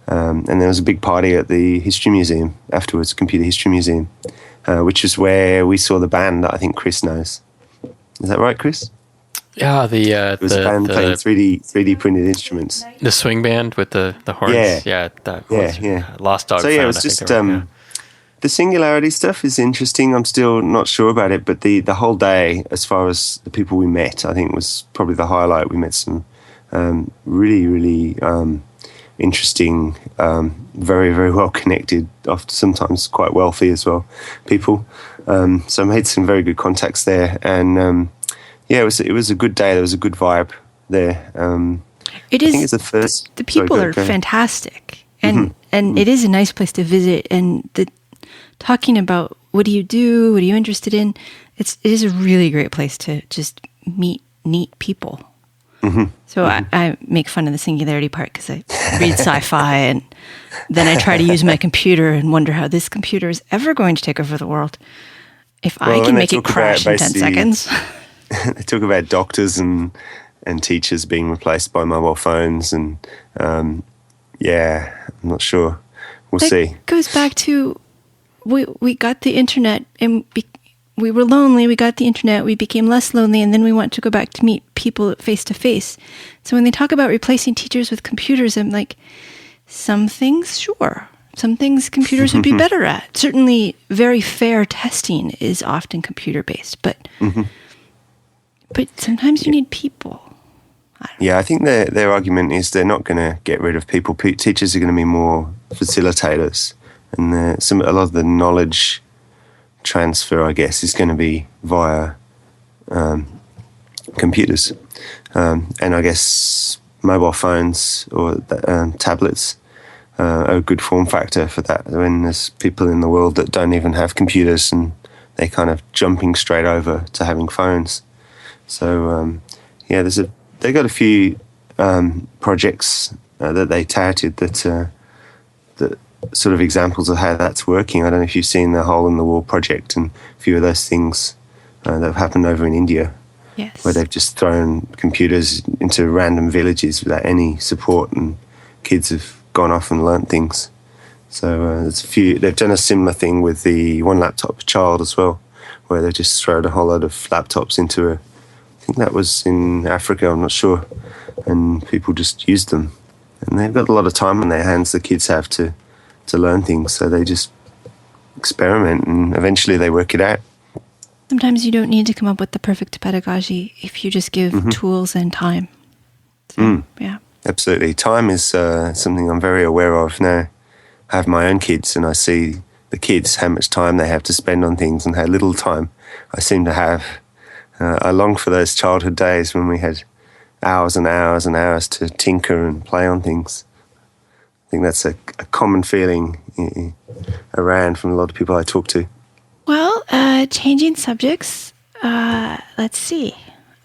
and there was a big party at the History Museum afterwards, Computer History Museum, which is where we saw the band that I think Chris knows. Is that right, Chris? Yeah, it was a band playing 3D printed instruments. The swing band with the horns. Yeah. Lost Dog. So it was just the singularity stuff is interesting. I'm still not sure about it, but the whole day, as far as the people we met, I think was probably the highlight. We met some really, really interesting, very, very well connected, often sometimes quite wealthy as well, people. So I made some very good contacts there, and it was a good day. There was a good vibe there. I think it's the first. The people are fantastic, and it is a nice place to visit. And talking about what do you do, what are you interested in, it is a really great place to just meet neat people. So I make fun of the singularity part because I read sci-fi, and then I try to use my computer and wonder how this computer is ever going to take over the world if I can make it crash in 10 seconds. They talk about doctors and teachers being replaced by mobile phones, and I'm not sure. We'll see. It goes back to we got the internet, and we were lonely. We got the internet. We became less lonely, and then we want to go back to meet people face to face. So when they talk about replacing teachers with computers, I'm like, some things, sure. Some things computers would be better at. Certainly, very fair testing is often computer-based, but sometimes you need people. I think their argument is they're not going to get rid of people. Teachers are going to be more facilitators, and a lot of the knowledge transfer, I guess, is going to be via computers, and I guess mobile phones or tablets are a good form factor for that. When there's people in the world that don't even have computers and they're kind of jumping straight over to having phones. So they got a few projects that they touted that sort of examples of how that's working. I don't know if you've seen the Hole in the Wall project and a few of those things that have happened over in India. Yes. Where they've just thrown computers into random villages without any support, and kids have gone off and learnt things. So there's a few. They've done a similar thing with the one laptop per child as well, where they just thrown a whole lot of laptops into I think that was in Africa, I'm not sure, and people just used them. And they've got a lot of time on their hands, the kids have, to learn things, so they just experiment and eventually they work it out. Sometimes you don't need to come up with the perfect pedagogy if you just give tools and time. So, yeah. Absolutely. Time is something I'm very aware of now. I have my own kids and I see the kids, how much time they have to spend on things and how little time I seem to have. I long for those childhood days when we had hours and hours and hours to tinker and play on things. I think that's a common feeling around from a lot of people I talk to. Well, changing subjects, let's see.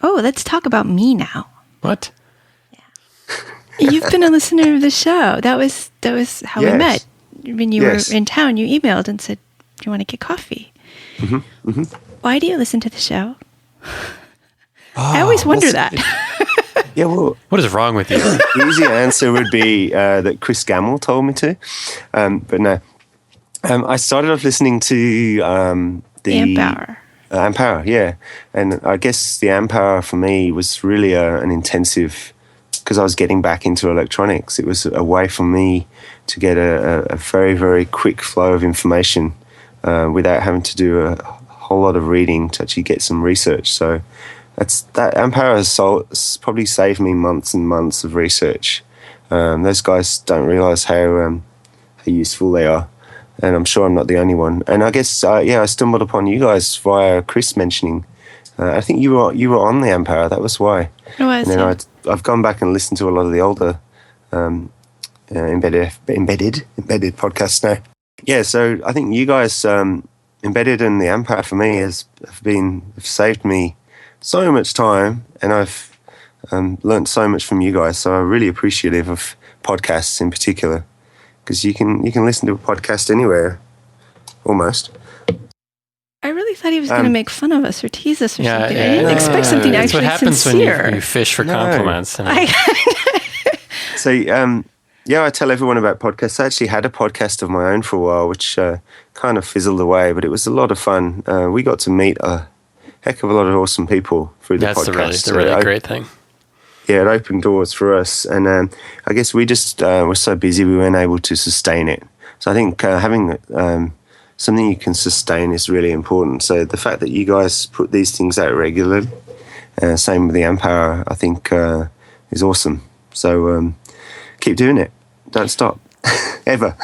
Oh, let's talk about me now. What? Yeah. You've been a listener of the show. That was how we met. When you were in town, you emailed and said, do you want to get coffee? Why do you listen to the show? I always wonder that. Yeah, well, what is wrong with you? The easy answer would be that Chris Gamble told me to, but no. I started off listening to the Amp Hour. Amp Hour, yeah. And I guess the Amp Hour for me was really an intensive, because I was getting back into electronics. It was a way for me to get a very, very quick flow of information without having to do a whole lot of reading to actually get some research. So that Amp Hour has probably saved me months and months of research. Those guys don't realise how useful they are. And I'm sure I'm not the only one. And I guess, I stumbled upon you guys via Chris mentioning. I think you were on the Amp Hour. That was why. Oh, I see. And then I've gone back and listened to a lot of the older embedded podcasts now. Yeah, so I think you guys, Embedded and the Amp Hour for me have saved me so much time, and I've learned so much from you guys. So I'm really appreciative of podcasts in particular. Because you can listen to a podcast anywhere, almost. I really thought he was going to make fun of us or tease us or something. I Yeah. didn't expect something That's actually what happens sincere. when you fish for compliments. So, I tell everyone about podcasts. I actually had a podcast of my own for a while, which kind of fizzled away, but it was a lot of fun. We got to meet a heck of a lot of awesome people through the podcast. That's the really great thing. Yeah, it opened doors for us, and I guess we just were so busy we weren't able to sustain it. So I think having something you can sustain is really important. So the fact that you guys put these things out regularly, same with the Amp Hour, I think is awesome. So keep doing it. Don't stop. Ever.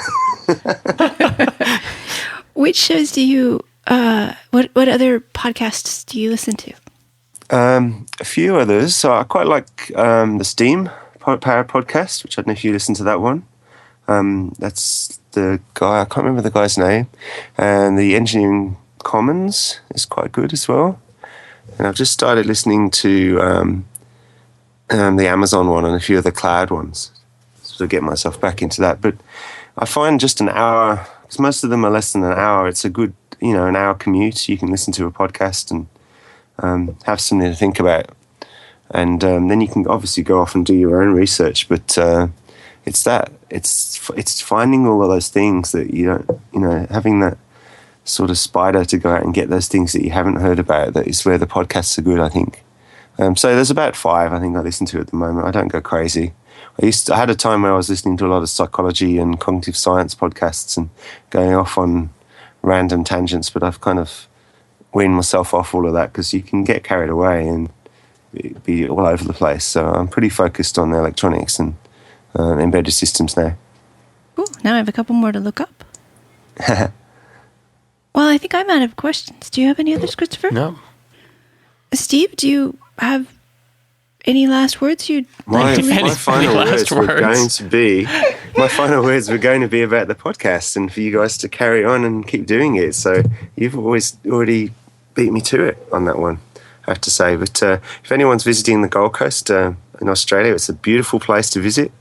Which shows do you, what other podcasts do you listen to? A few others. So I quite like the Steam Power podcast, which I don't know if you listen to that one. That's the guy, I can't remember the guy's name. And the Engineering Commons is quite good as well. And I've just started listening to the Amazon one and a few of the cloud ones. So to get myself back into that. But I find just an hour, because most of them are less than an hour, it's a good, an hour commute. You can listen to a podcast and have something to think about, and then you can obviously go off and do your own research. But it's finding all of those things that you don't, having that sort of spider to go out and get those things that you haven't heard about. That is where the podcasts are good. I think So there's about 5 I think I listen to at the moment. I don't go crazy. I had a time where I was listening to a lot of psychology and cognitive science podcasts and going off on random tangents, but I've kind of weaned myself off all of that because you can get carried away and be all over the place. So I'm pretty focused on the electronics and embedded systems now. Cool. Now I have a couple more to look up. Well, I think I'm out of questions. Do you have any others, Christopher? No. Steve, do you have any last words you'd like to leave? My final words were going to be about the podcast and for you guys to carry on and keep doing it. So you've already beat me to it on that one, I have to say. But if anyone's visiting the Gold Coast in Australia, it's a beautiful place to visit.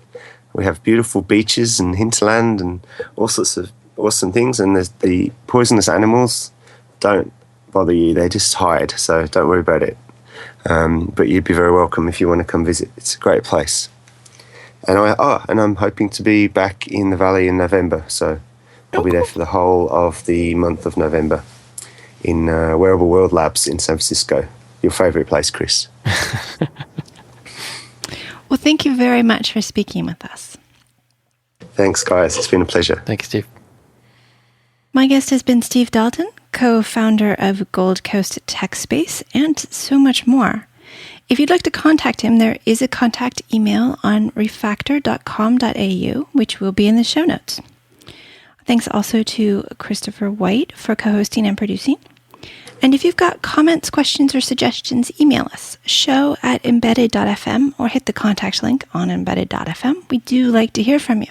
We have beautiful beaches and hinterland and all sorts of awesome things. And the poisonous animals don't bother you. They just hide. So don't worry about it. But you'd be very welcome if you want to come visit. It's a great place. And I'm hoping to be back in the Valley in November. So I'll be there for the whole of the month of November in Wearable World Labs in San Francisco. Your favourite place, Chris. Well, thank you very much for speaking with us. Thanks, guys. It's been a pleasure. Thank you, Steve. My guest has been Steve Dalton, co-founder of Gold Coast Tech Space, and so much more. If you'd like to contact him, there is a contact email on refactor.com.au, which will be in the show notes. Thanks also to Christopher White for co-hosting and producing. And if you've got comments, questions, or suggestions, email us, show@embedded.fm, or hit the contact link on embedded.fm. We do like to hear from you.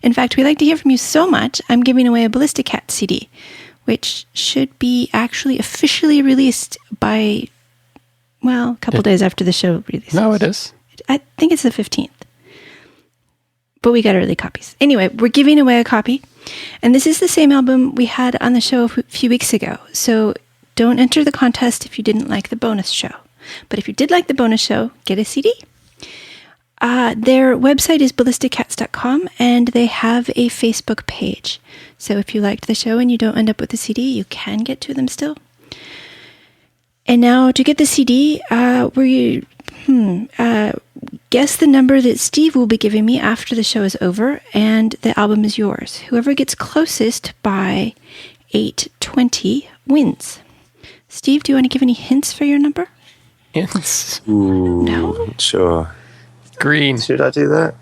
In fact, we like to hear from you so much, I'm giving away a Ballistic Cat CD, which should be actually officially released by, a couple days after the show releases. No, it is. I think it's the 15th. But we got early copies. Anyway, we're giving away a copy. And this is the same album we had on the show a few weeks ago. So don't enter the contest if you didn't like the bonus show. But if you did like the bonus show, get a CD. Their website is ballisticcats.com, and they have a Facebook page. So if you liked the show and you don't end up with a CD, you can get to them still. And now to get the CD, guess the number that Steve will be giving me after the show is over, and the album is yours. Whoever gets closest by 8:20 wins. Steve, do you want to give any hints for your number? Hints? Ooh, No? Sure. Green. Should I do that?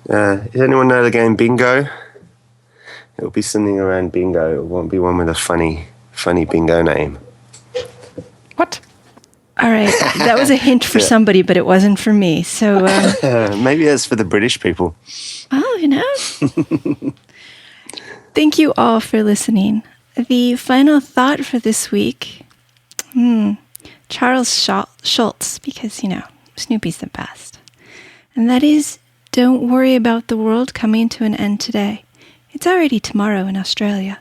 Does anyone know the game Bingo? It'll be something around bingo. It won't be one with a funny bingo name. What? All right. That was a hint for somebody, but it wasn't for me. So maybe that's for the British people. Oh, who knows? Thank you all for listening. The final thought for this week, Charles Schultz, because, Snoopy's the best. And that is, don't worry about the world coming to an end today. It's already tomorrow in Australia.